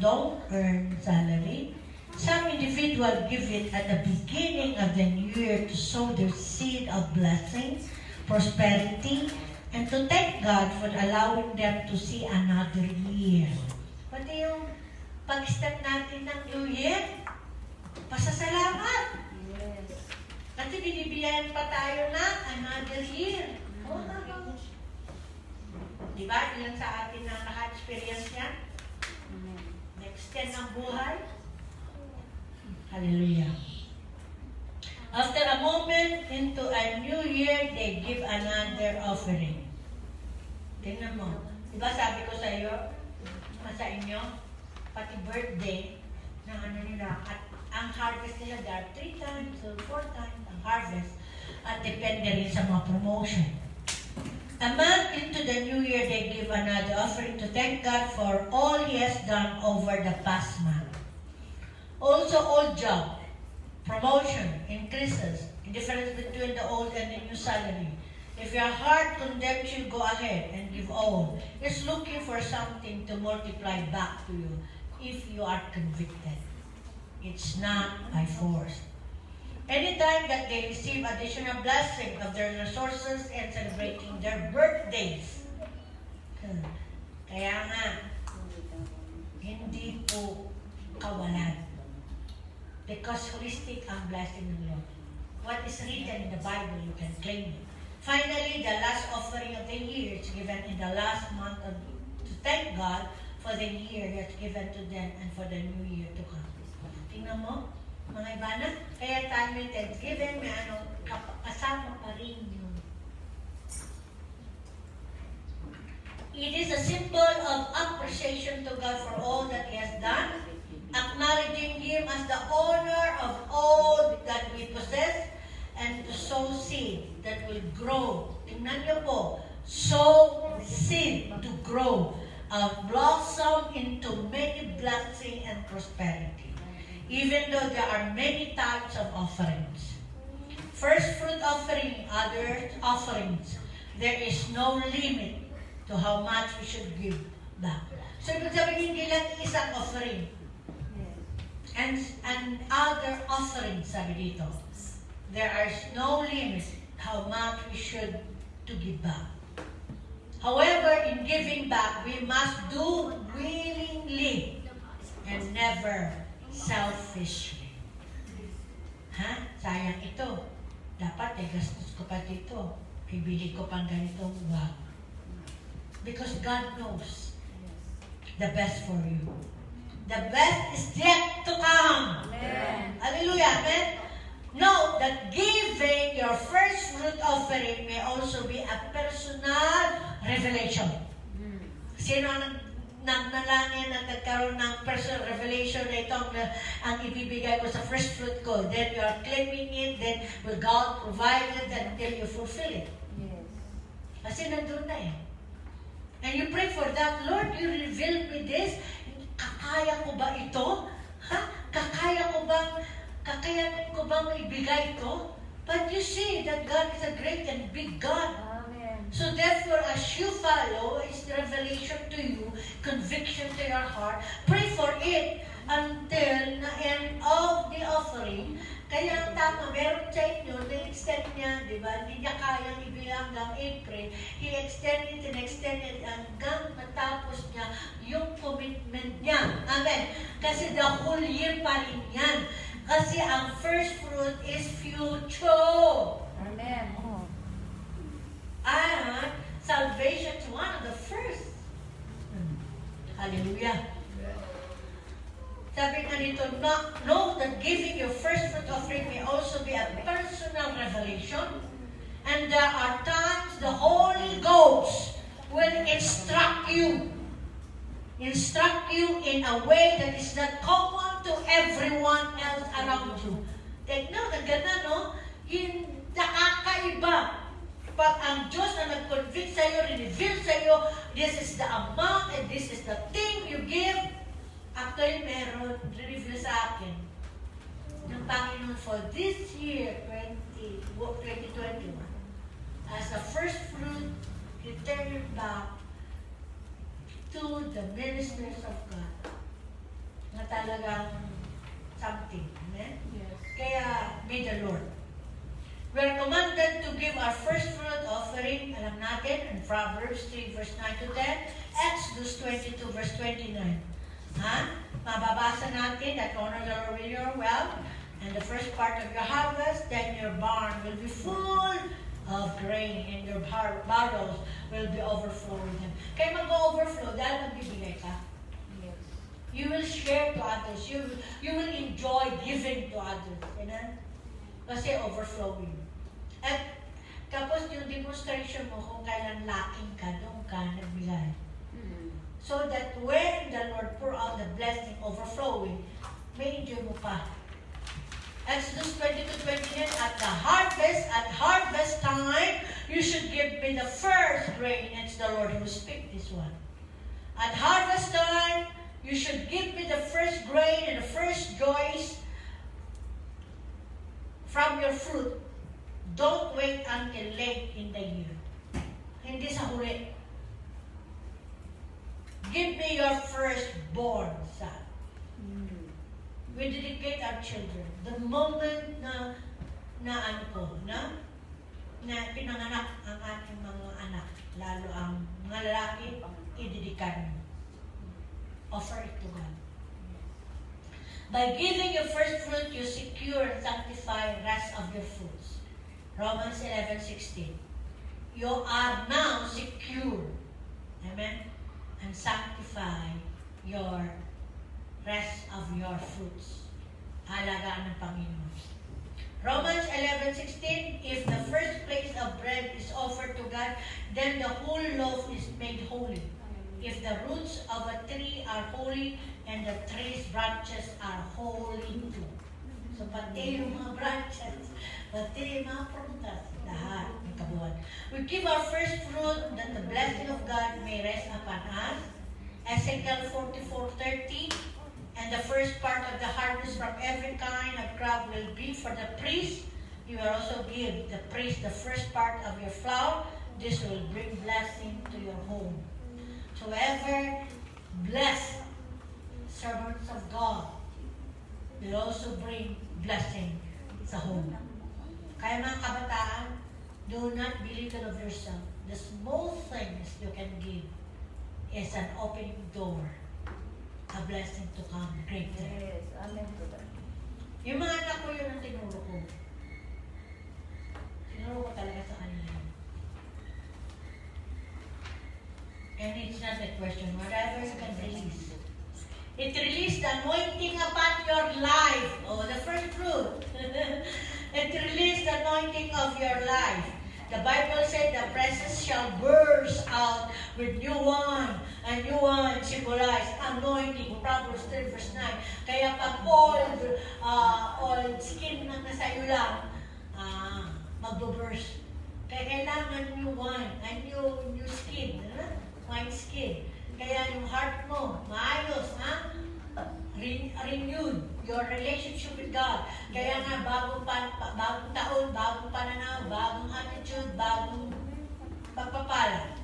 don't earn salary. Some individuals give it at the beginning of the new year to sow their seed of blessing, prosperity, and to thank God for allowing them to see another year. Pati yung pag-step natin ng New Year, pasasalamat. Yes. Kasi binibiyayan pa tayo na another year. Oh, diba? Ilan sa atin na naka-experience yan? Na-extend ang buhay? Hallelujah. After a moment into a new year, they give another offering. Tingnan mo. Diba sabi ko sa iyo, sa inyo, pati birthday, na ano nila, at ang harvest nila, there are 3 times or 4 times ang harvest, at depende rin sa mga promotion. A month into the new year, they give another offering to thank God for all He has done over the past month. Also, old job, promotion, increases, difference between the old and the new salary. If your heart condemns you, go ahead and give all. It's looking for something to multiply back to you if you are convicted. It's not by force. Anytime that they receive additional blessing of their resources and celebrating their birthdays. Kaya nga, hindi po kawalan. Because holistic ang blessing ng Lord. What is written in the Bible, you can claim it. Finally, the last offering of the year is given in the last month to thank God for the year He has given to them and for the new year to come. Tingnan mo, mga ibana, kaya tayo may Thanksgiving, may kasama pa rin yun. It is a symbol of appreciation to God for all that He has done, acknowledging Him as the owner of all that we possess, and to sow seed that will grow. Tingnan niyo po, sow seed to grow, blossom into many blessing and prosperity. Even though there are many types of offerings. First fruit offering, other offerings, there is no limit to how much we should give back. So, ibig sabihin, hindi lang isang offering. And other offerings, sabi dito, there is no limit how much we should to give back. However, in giving back, we must do willingly and never selfishly. Sayang ito. Dapat gastos ko pa dito. Ibili ko pang ganito. Wow. Because God knows the best for you. The best is yet to come. Amen. Hallelujah. Amen. Note that giving your first fruit offering may also be a personal revelation. Sino ang nagmanalangin at nagkaroon ng personal revelation na itong ang ibibigay ko sa first fruit ko? Then you are claiming it, then will God provide it until you fulfill it? Yes. Kasi nandun na eh. And you pray for that, Lord, you reveal me this. Kakaya ko ba ito? Ha? Kakayanin ko bang ibigay ito? But you see that God is a great and big God. Amen. So therefore, as you follow, is revelation to you, conviction to your heart, pray for it until na end of the offering. Kaya tama, meron sa inyo, na-extend niya, di ba? Hindi niya kayang ibigay hanggang April. He extended and extended hanggang matapos niya yung commitment niya. Amen. Kasi the whole year pa rin yan. Kasi ang first fruit is future. Amen. And salvation is one of the first. Hallelujah. Sabi nga dito, know that giving your first fruit offering may also be a personal revelation. And there are times the Holy Ghost will instruct you in a way that is not common to everyone else around you. Tignan, ang ganda, no? Yung nakakaiba. Pag ang Diyos na nag-convict sa'yo, reveal sa'yo, this is the amount and this is the thing you give. Actually, meron, reveal sa akin ng Panginoon for this year, 2021, as the first fruit, return back to the ministers of God na talagang something. Amen? Yes. Kaya, may the Lord. We are commanded to give our first fruit offering, alam natin, in Proverbs 3 verse 9 to 10, Exodus 22 verse 29. Ha? Mababasa natin that honor the Lord with your wealth and the first part of your harvest, then your barn will be full of grain and your barrels will be overflowing them. Kaya mag-overflow dahil magbibigay ka. Yes. You will share to others. You will enjoy giving to others. Amen? Kasi overflowing. At tapos yung demonstration mo kung kailan lacking ka, doon ka nagbigay. So that when the Lord pour out the blessing overflowing, may enjoy mo pa. Exodus 22:29, at harvest time, you should give me the first grain. It's the Lord who speaks this one. At harvest time, you should give me the first grain and the first joys from your fruit. Don't wait until late in the year. Hindi sa huli. Give me your firstborn son. We dedicate our children. The moment na pinanganak ang ating mga anak, lalo ang mga lalaki, idedikan mo. Offer it to God. By giving your first fruit, you secure and sanctify the rest of your fruits. Romans 11:16. You are now secure. Amen? And sanctify your rest of your fruits. Halagaan ng Panginoon. Romans 11:16, if the first place of bread is offered to God, then the whole loaf is made holy. If the roots of a tree are holy, and the tree's branches are holy too. So pati yung mga branches, pati yung mga prutas, lahat ng kabuuan. We give our first fruit that the blessing of God may rest upon us. Ezekiel 44:30, and the first part of the harvest from every kind of crop will be for the priest. You will also give the priest the first part of your flour. This will bring blessing to your home. So whoever bless servants of God will also bring blessing sa home. Kaya mga kabataan, do not be little of yourself. The small things you can give is an open door, a blessing to come greater. Yes. Amen to that. Yung mga anak ko, yun ang tinuro ko. Tinuro ko talaga sa kanila. And it's not a question. Whatever you can release, It released the anointing upon your life. Oh, the first fruit. It released the anointing of your life. The Bible said the presence shall burst out with new wine. And new wine symbolize anointing. Proverbs 3 verse 9. Kaya pag old skin na nasa iyo lang, magbo-burst. Kaya kailangan new wine, new skin, wine skin. Kaya yung heart mo, maayos, ha? Renewed your relationship with God. Kaya nga, bagong taon, bagong pananaw, bagong attitude, bagong pagpapala.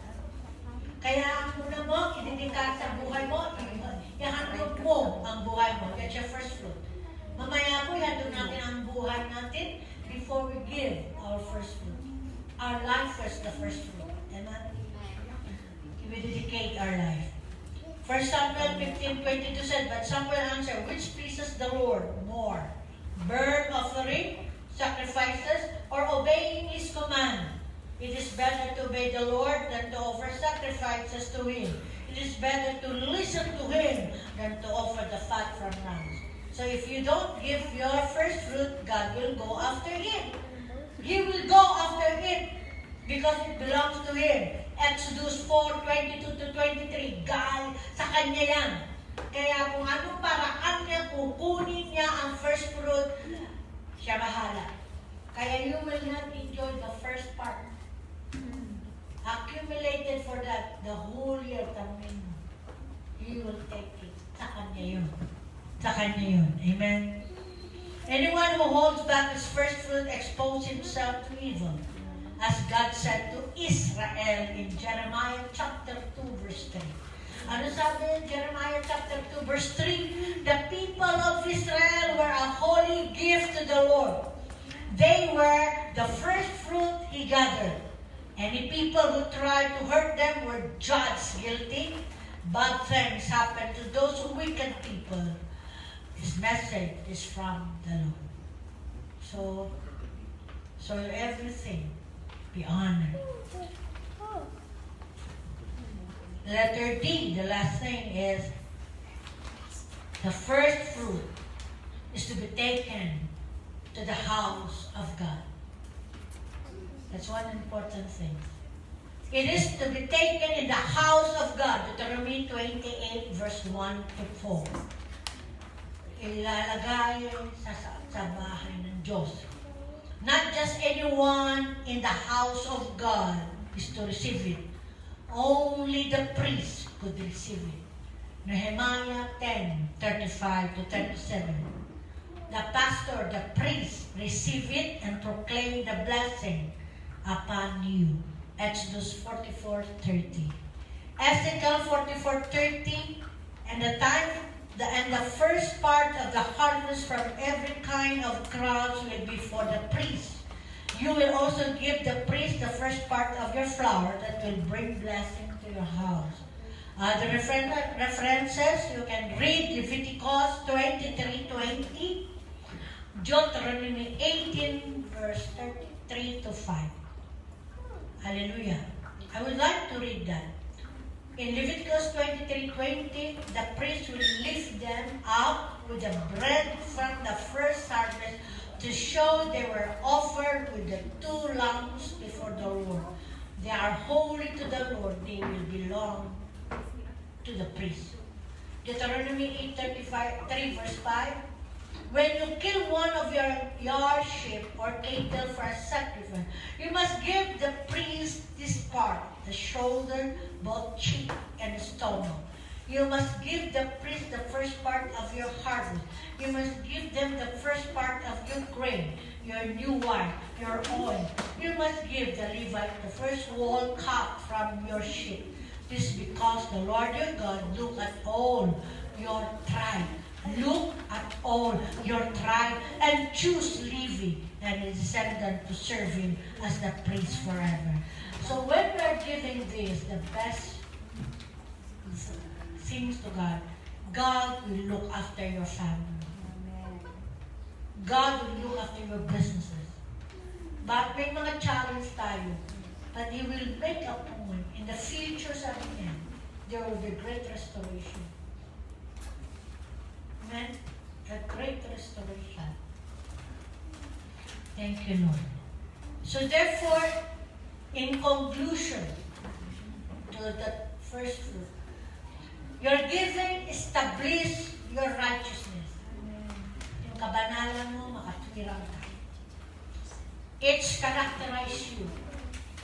Kaya ang muna mo, idedikar sa buhay mo, ihandog mo ang buhay mo. That's your first fruit. Mamaya po, ihandog natin ang buhay natin before we give our first fruit. Our life is the first fruit. Amen? We dedicate our life. 1 Samuel 15:22 said, but Samuel answered, which pleases the Lord more? Burnt offering, sacrifices, or obeying His command? It is better to obey the Lord than to offer sacrifices to Him. It is better to listen to Him than to offer the fat from rams. So if you don't give your first fruit, God will go after it. He will go after it because it belongs to Him. Exodus 4:22-23, God, sa Kanya yan. Kaya kung anong paraan niya, kukunin niya ang first fruit, siya bahala. Kaya you will not enjoy the first part. Accumulated for that, the whole year, tamin mo. You will take it. Sa Kanya yun. Sa Kanya yun. Amen? Anyone who holds back his first fruit exposes himself to evil. As God said to Israel in Jeremiah chapter 2 verse 3. Ano sabi in Jeremiah chapter 2 verse 3? The people of Israel were a holy gift to the Lord. They were the first fruit He gathered. Any people who tried to hurt them were judged guilty. Bad things happened to those wicked people. His message is from the Lord. So everything be honored. Letter D, the last thing is, the first fruit is to be taken to the house of God. That's one important thing. It is to be taken in the house of God. Deuteronomy 28 verse 1-4. Ilalagay sa bahay ng Diyos. Not just anyone in the house of God is to receive it. Only the priest could receive it. Nehemiah 10:35-37. The pastor, the priest, receive it and proclaim the blessing upon you. Exodus 44:30. Ezekiel 44:30. And the first part of the harvest from every kind of crops will be for the priest. You will also give the priest the first part of your flour that will bring blessing to your house. The references, you can read Leviticus 23:20, Deuteronomy 18 verse 33-5. Hallelujah. I would like to read that. In Leviticus 23:20, the priest will lift them up with the bread from the first harvest to show they were offered with the 2 lambs before the Lord. They are holy to the Lord. They will belong to the priest. Deuteronomy 8:3 verse 5. When you kill one of your sheep or cattle for a sacrifice, you must give the priest this part, the shoulder, both cheek, and the stomach. You must give the priest the first part of your harvest. You must give them the first part of your grain, your new wine, your oil. You must give the Levite the first whole cup from your sheep. This is because the Lord your God look at all your tribe. Look at all your tribe and choose Levi and his descendant to serve him as the priest forever. So when we are giving this, the best things to God, God will look after your family. God will look after your businesses. But may mga challenge tayo, but He will make a point in the future sa atin, there will be great restoration. Amen? A great restoration. Thank you, Lord. So therefore, in conclusion to the first fruit, your giving establish your righteousness. Yung kabanalan mo, makatwirang ka. It's characterize you.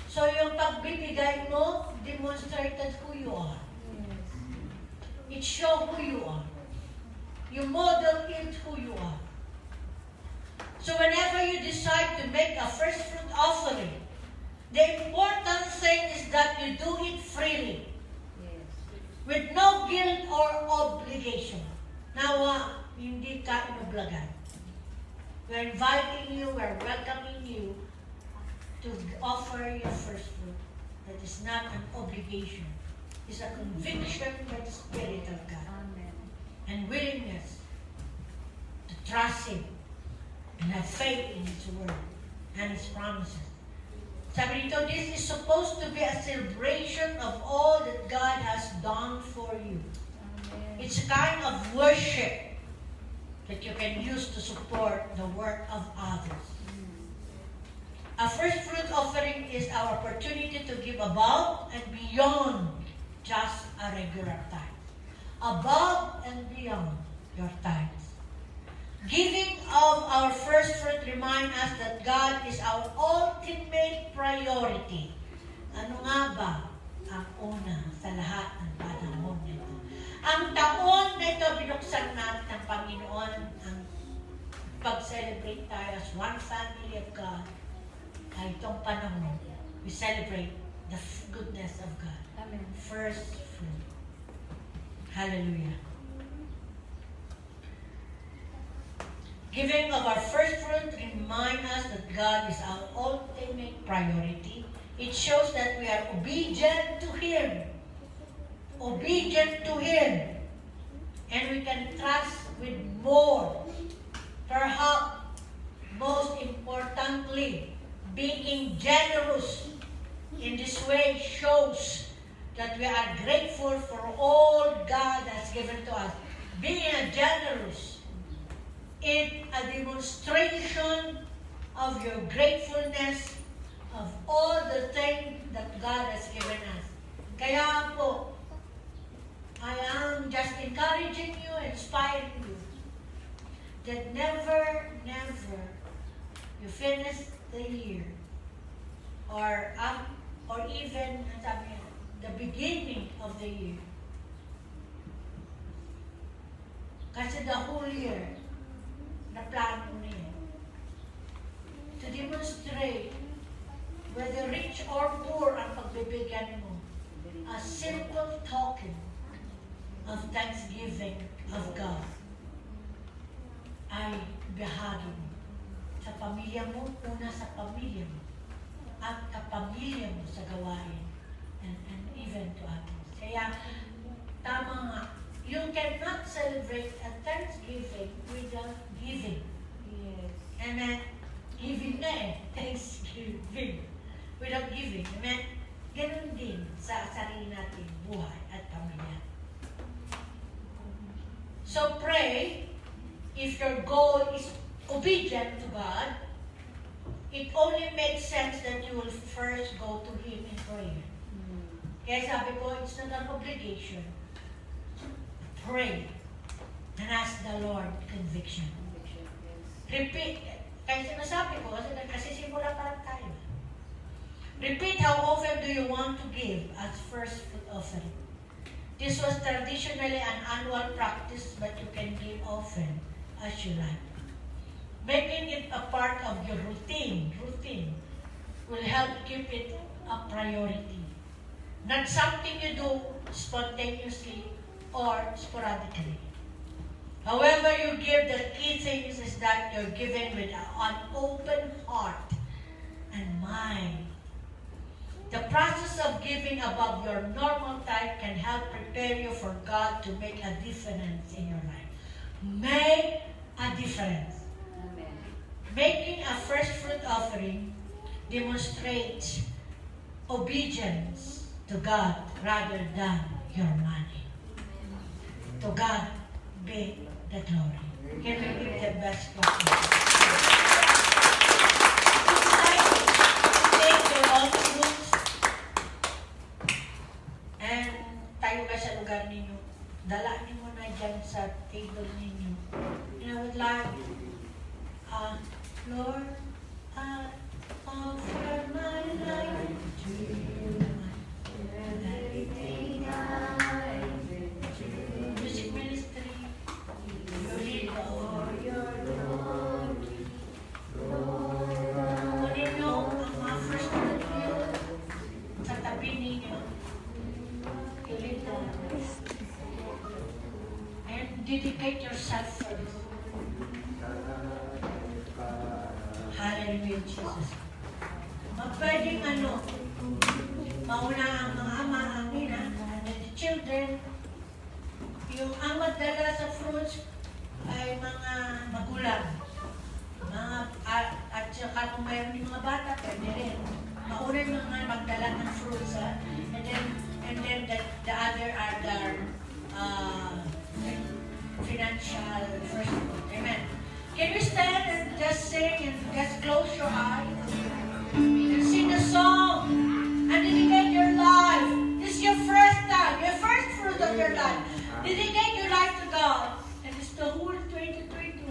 So yung pagbibigay mo, demonstrated who you are. It shows who you are. You model it who you are. So whenever you decide to make a first fruit offering, the important thing is that you do it freely, with no guilt or obligation. Now, hindi ka inoblagan. We're inviting you, we're welcoming you to offer your first fruit. That is not an obligation. It's a conviction by the Spirit of God. Amen. And willingness to trust Him and have faith in His Word and His promises. Sabi dito, this is supposed to be a celebration of all that God has done for you. Amen. It's a kind of worship that you can use to support the work of others. A first fruit offering is our opportunity to give above and beyond just a regular tithe. Above and beyond your tithes. Giving of our first fruit reminds us that God is our ultimate priority. Ano nga ba ang una sa lahat ng panahon nito? Ang taon na ito, binuksan natin ng Panginoon ang pag-celebrate tayo as one family of God. Ay itong panahon, we celebrate the goodness of God. Amen. First fruit. Hallelujah. Giving of our first fruit reminds us that God is our ultimate priority. It shows that we are obedient to Him. Obedient to Him. And we can trust with more. Perhaps, most importantly, being generous in this way shows that we are grateful for all God has given to us. Being generous is a demonstration of your gratefulness of all the things that God has given us. Kaya po, I am just encouraging you, inspiring you, that never you finish the year or even the beginning of the year. Kasi the whole year, na plano mo na yan. To demonstrate whether rich or poor ang pagbibigyan mo, a simple token of thanksgiving of God ay bahagi mo sa pamilya mo, una sa pamilya mo, at kapamilya mo sa gawain, and even to others. Kaya, tama nga, you cannot celebrate a Thanksgiving without giving. Yes. Amen. Giving na eh. Thanksgiving. Without giving. Amen. Ganun din sa sarili natin buhay at pamilya. So pray, if your goal is obedient to God, it only makes sense that you will first go to Him in prayer. Kaya sabi ko, it's not an obligation. Pray and ask the Lord conviction. Repeat. Kaya sinasabi ko, kasi simula pa lang tayo. Repeat how often do you want to give as first fruit offering. This was traditionally an annual practice, but you can give often as you like. Making it a part of your routine will help keep it a priority. Not something you do spontaneously or sporadically. However you give, the key thing is that you're giving with an open heart and mind. The process of giving above your normal tithe can help prepare you for God to make a difference in your life. Make a difference. Amen. Making a first fruit offering demonstrates obedience to God rather than your money. To God be the glory. Can we give the best clap? Take your own fruits and tayo ka sa lugar ninyo. Dala niyo na dyan sa table ninyo. And I would like, Lord, I offer my life to you. Music ministry, you lead for your glory. Kunin nyo ang mga first niyo sa tabi ninyo. You lead them. And dedicate yourself first. Hallelujah, Jesus. Pwedeng mauna ang mga ama, ang ina, and the children. Yung ang magdala sa fruits ay mga magulang. At saka kung mayroon yung mga bata, pwede rin. Mauna yung mga magdala ng fruits, ha? And then the other are their financial first fruit. Amen. Can you stand and just sing and just close your eyes and sing a song and dedicate your life? This is your first time, your first fruit of your life. Dedicate your life to God. And it's the whole 2021.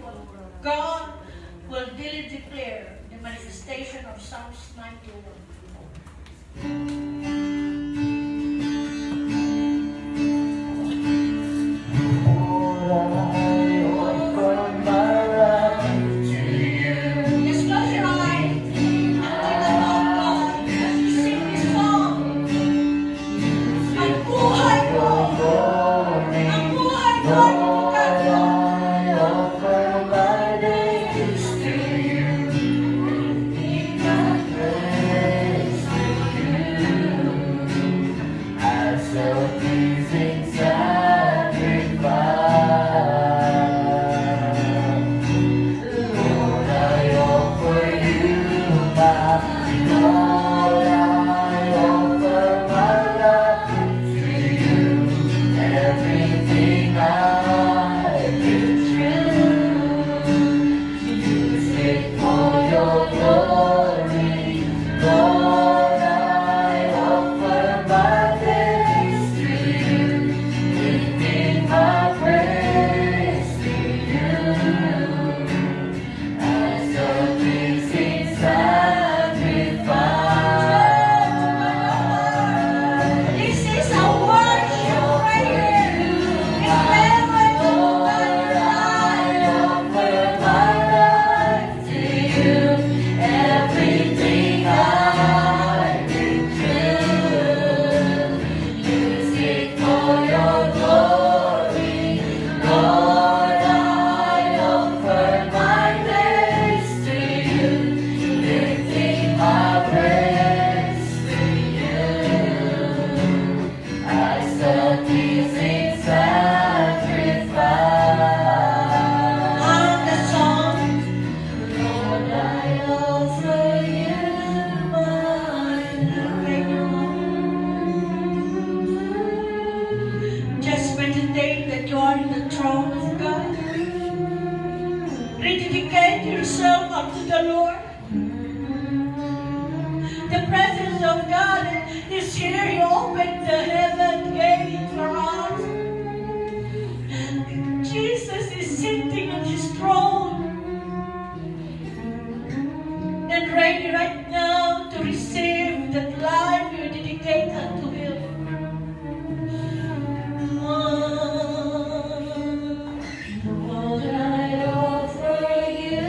God will really declare the manifestation of Psalms 91. Lord, I offer you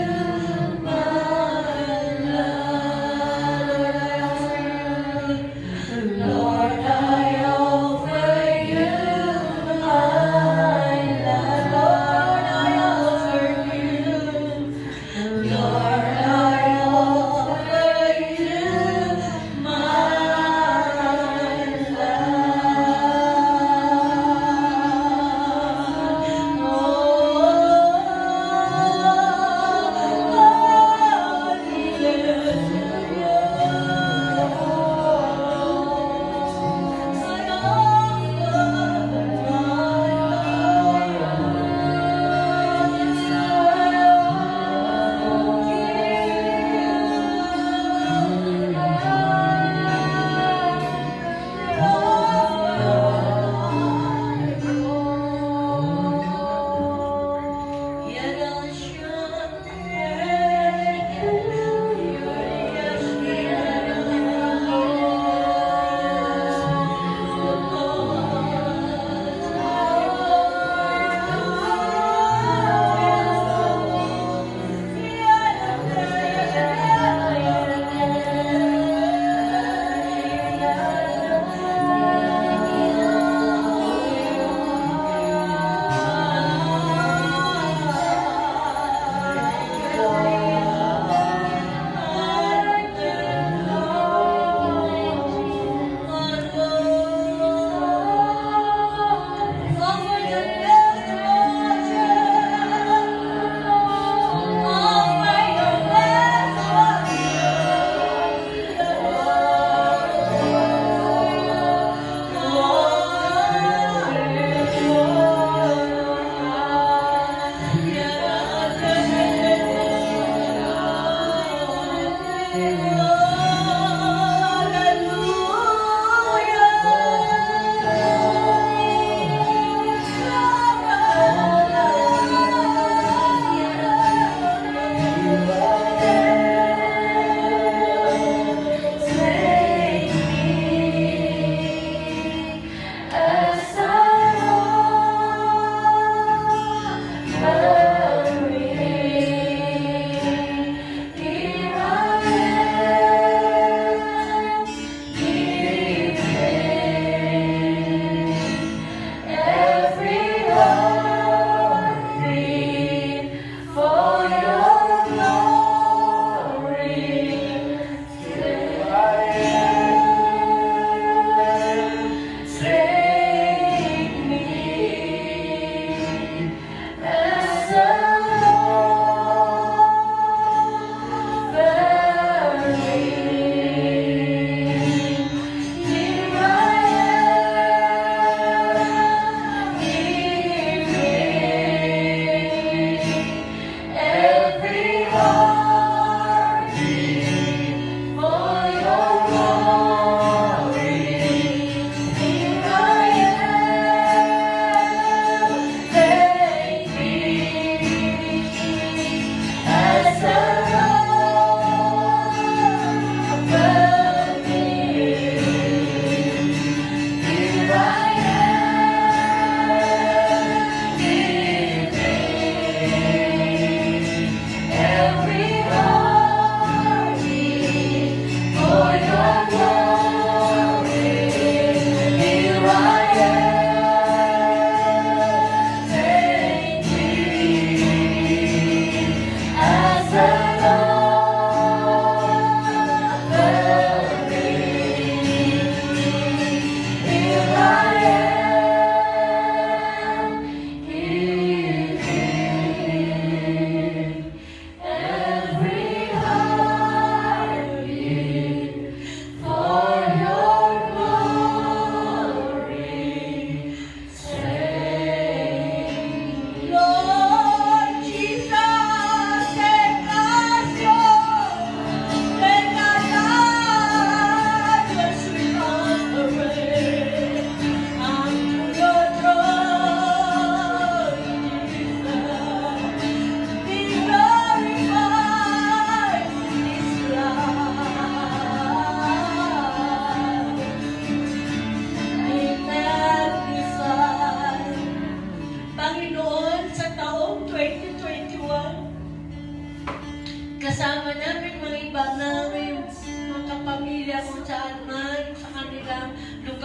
my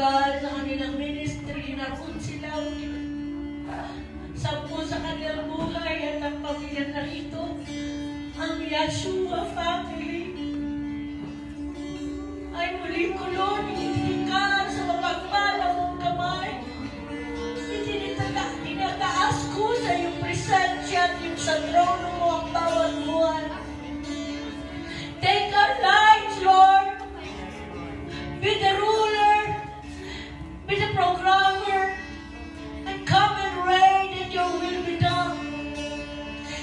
God, sa kanilang ministry, naroon silang 10 sa kanilang buhay at ang pamilya na rito, ang Yeshua family, ay muli ko, Lord, initindikan sa mapagpala mong kamay. Tinataas ko sa iyong presensya at sa trono mo ang bawat buwan. Take our lives, Lord. Be the ruler, be the programmer, and come and reign and your will be done.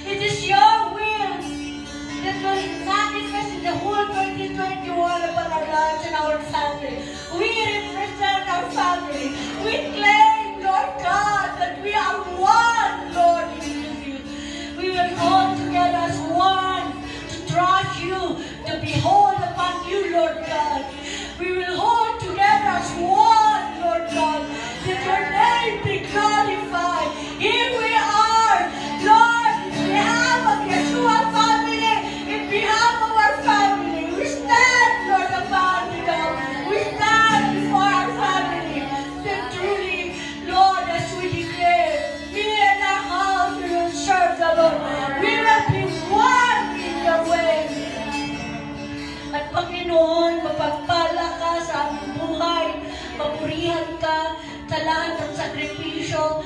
It is your will that will manifest in the whole 2021 upon our lives and our family. We represent our family. We claim, Lord God, that we are one, Lord, in you. We will all together as one to trust you, to behold upon you, Lord God. We will hold together as one, Lord God, that your name be glorified. Here we are, Lord, in behalf of Yeshua family, in behalf of our family. We stand, Lord, upon you, God. We stand before our family. That truly, Lord, as we declare, me and our house we will serve the Lord. We will be one in your way. At Panginoon, mapagpala ka sa aming buhay, papurihan ka sa lahat ng sakripisyo,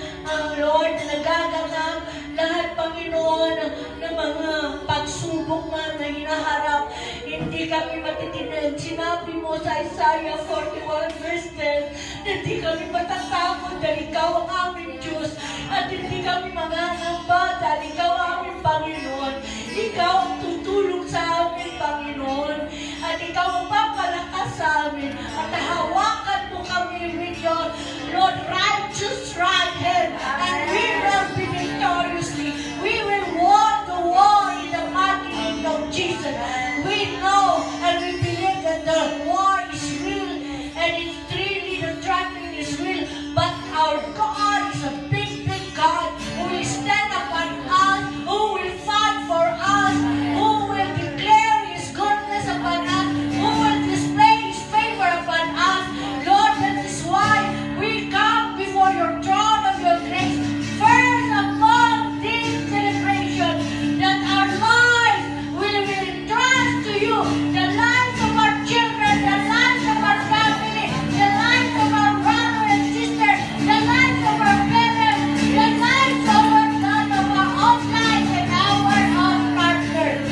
Lord, na nagaganap, lahat, Panginoon, ng mga pagsubok man na hinaharap, hindi kami matitinag. Sinabi mo sa Isaiah 41 verse 10, na hindi kami matatakot dahil ikaw ang aming Diyos, at hindi kami mangangamba dahil ikaw ang aming Panginoon. Ikaw ang tutulong sa amin, Panginoon, at ikaw ang papalakas sa amin, at hawakan mo kami with your Lord righteous right hand, and we will be victoriously. We will walk the war in the mighty name of Jesus. We know and we believe that the war is real, and it's really the trafficking is real, but our God is a big, big God who will stand upon us, who will fight for us, who will declare His goodness upon us, who will display His favor upon us. Lord, that is why we come before your throne of your grace. First among this celebration, that our lives will be entrusted to you, the lives of our children, the lives of our family, the lives of our brother and sister, the lives of our parents, the lives of our son, of our own lives and our own partners.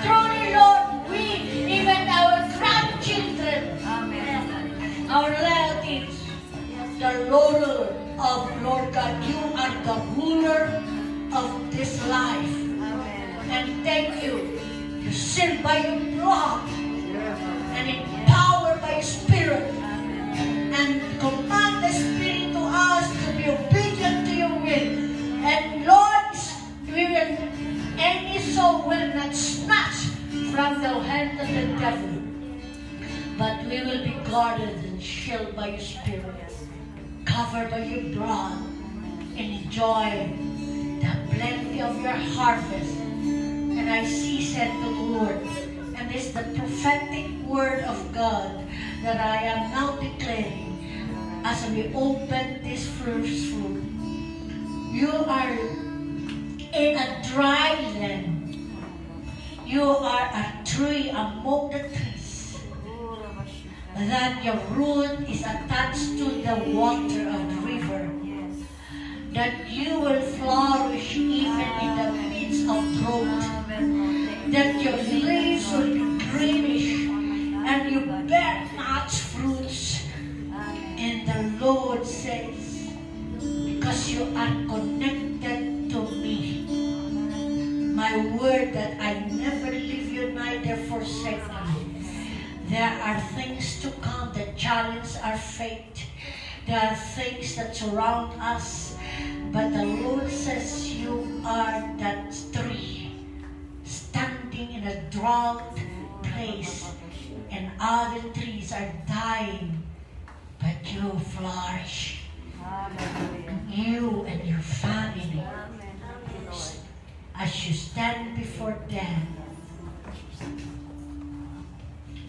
Truly, Lord, we, even our grandchildren, our relatives, the ruler of Lord God, you are the ruler of this life. And thank you. You're sealed by your blood and empowered by your Spirit. And command the Spirit to us to be obedient to your will. And Lord, we will, any soul will not snatch from the hand of the devil, but we will be guarded and shielded by your Spirit, covered by your blood, and enjoy the plenty of your harvest. And I see, said the Lord, and this is the prophetic word of God that I am now declaring as we open this first fruit. You are in a dry land. You are a tree among the trees, that your root is attached to the water of the river, that you will flourish even in the midst of drought, that your leaves will be greenish, and you bear much fruits. And the Lord says, because you are connected to me, my word that I never leave you, neither forsake you. There are things to come that challenge our faith. There are things that surround us. But the Lord says you are that tree standing in a drought place, and other trees are dying, but you flourish. You and your family, as you stand before them,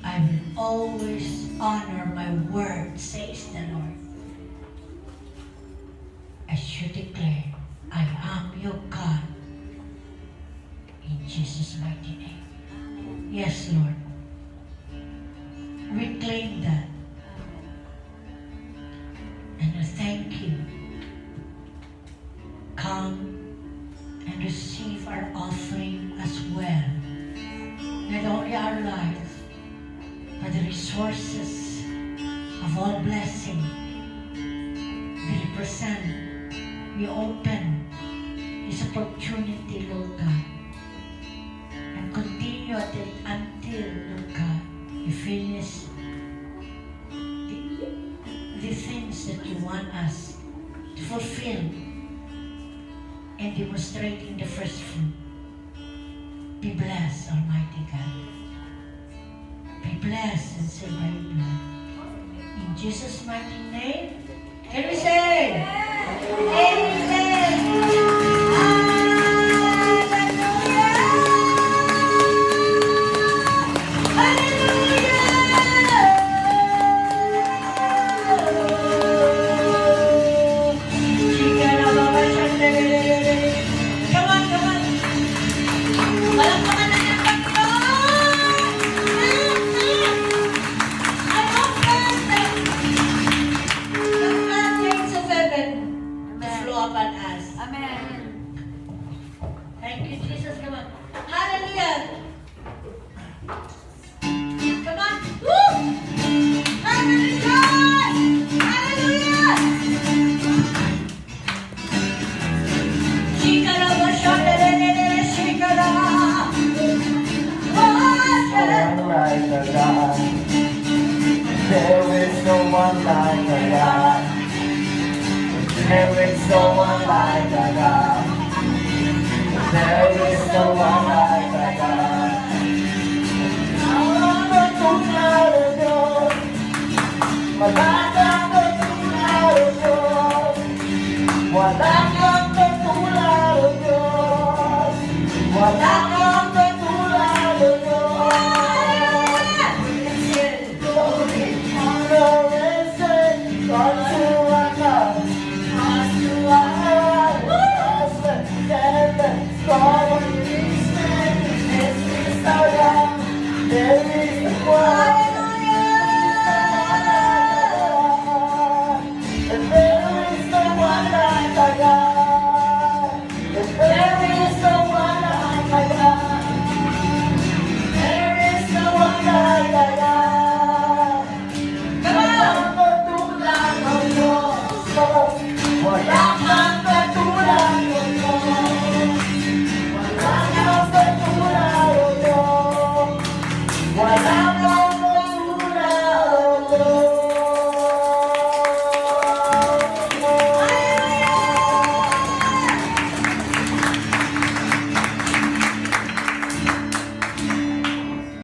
I will always honor my word, says the Lord. of all blessing. We represent, we open this opportunity, Lord God, and continue until, Lord God, you finish the things that you want us to fulfill and demonstrating the first fruit. Be blessed, Almighty God. Be blessed and seal by your blood. In Jesus' mighty name, can we say, Amen. Come on, come on. Palakpakan na ng Panginoon! I open the floodgates of heaven to flow upon us. Amen. Thank you, Jesus. Come on. Hallelujah. Come on. Woo! Hallelujah! Hallelujah! Shikara bashanda de de de shikara. Like a God. There is no one like a God. There is no one like a God. There is no one like a God. Ang tunay Diyos, maganda ang tunay Diyos. Wala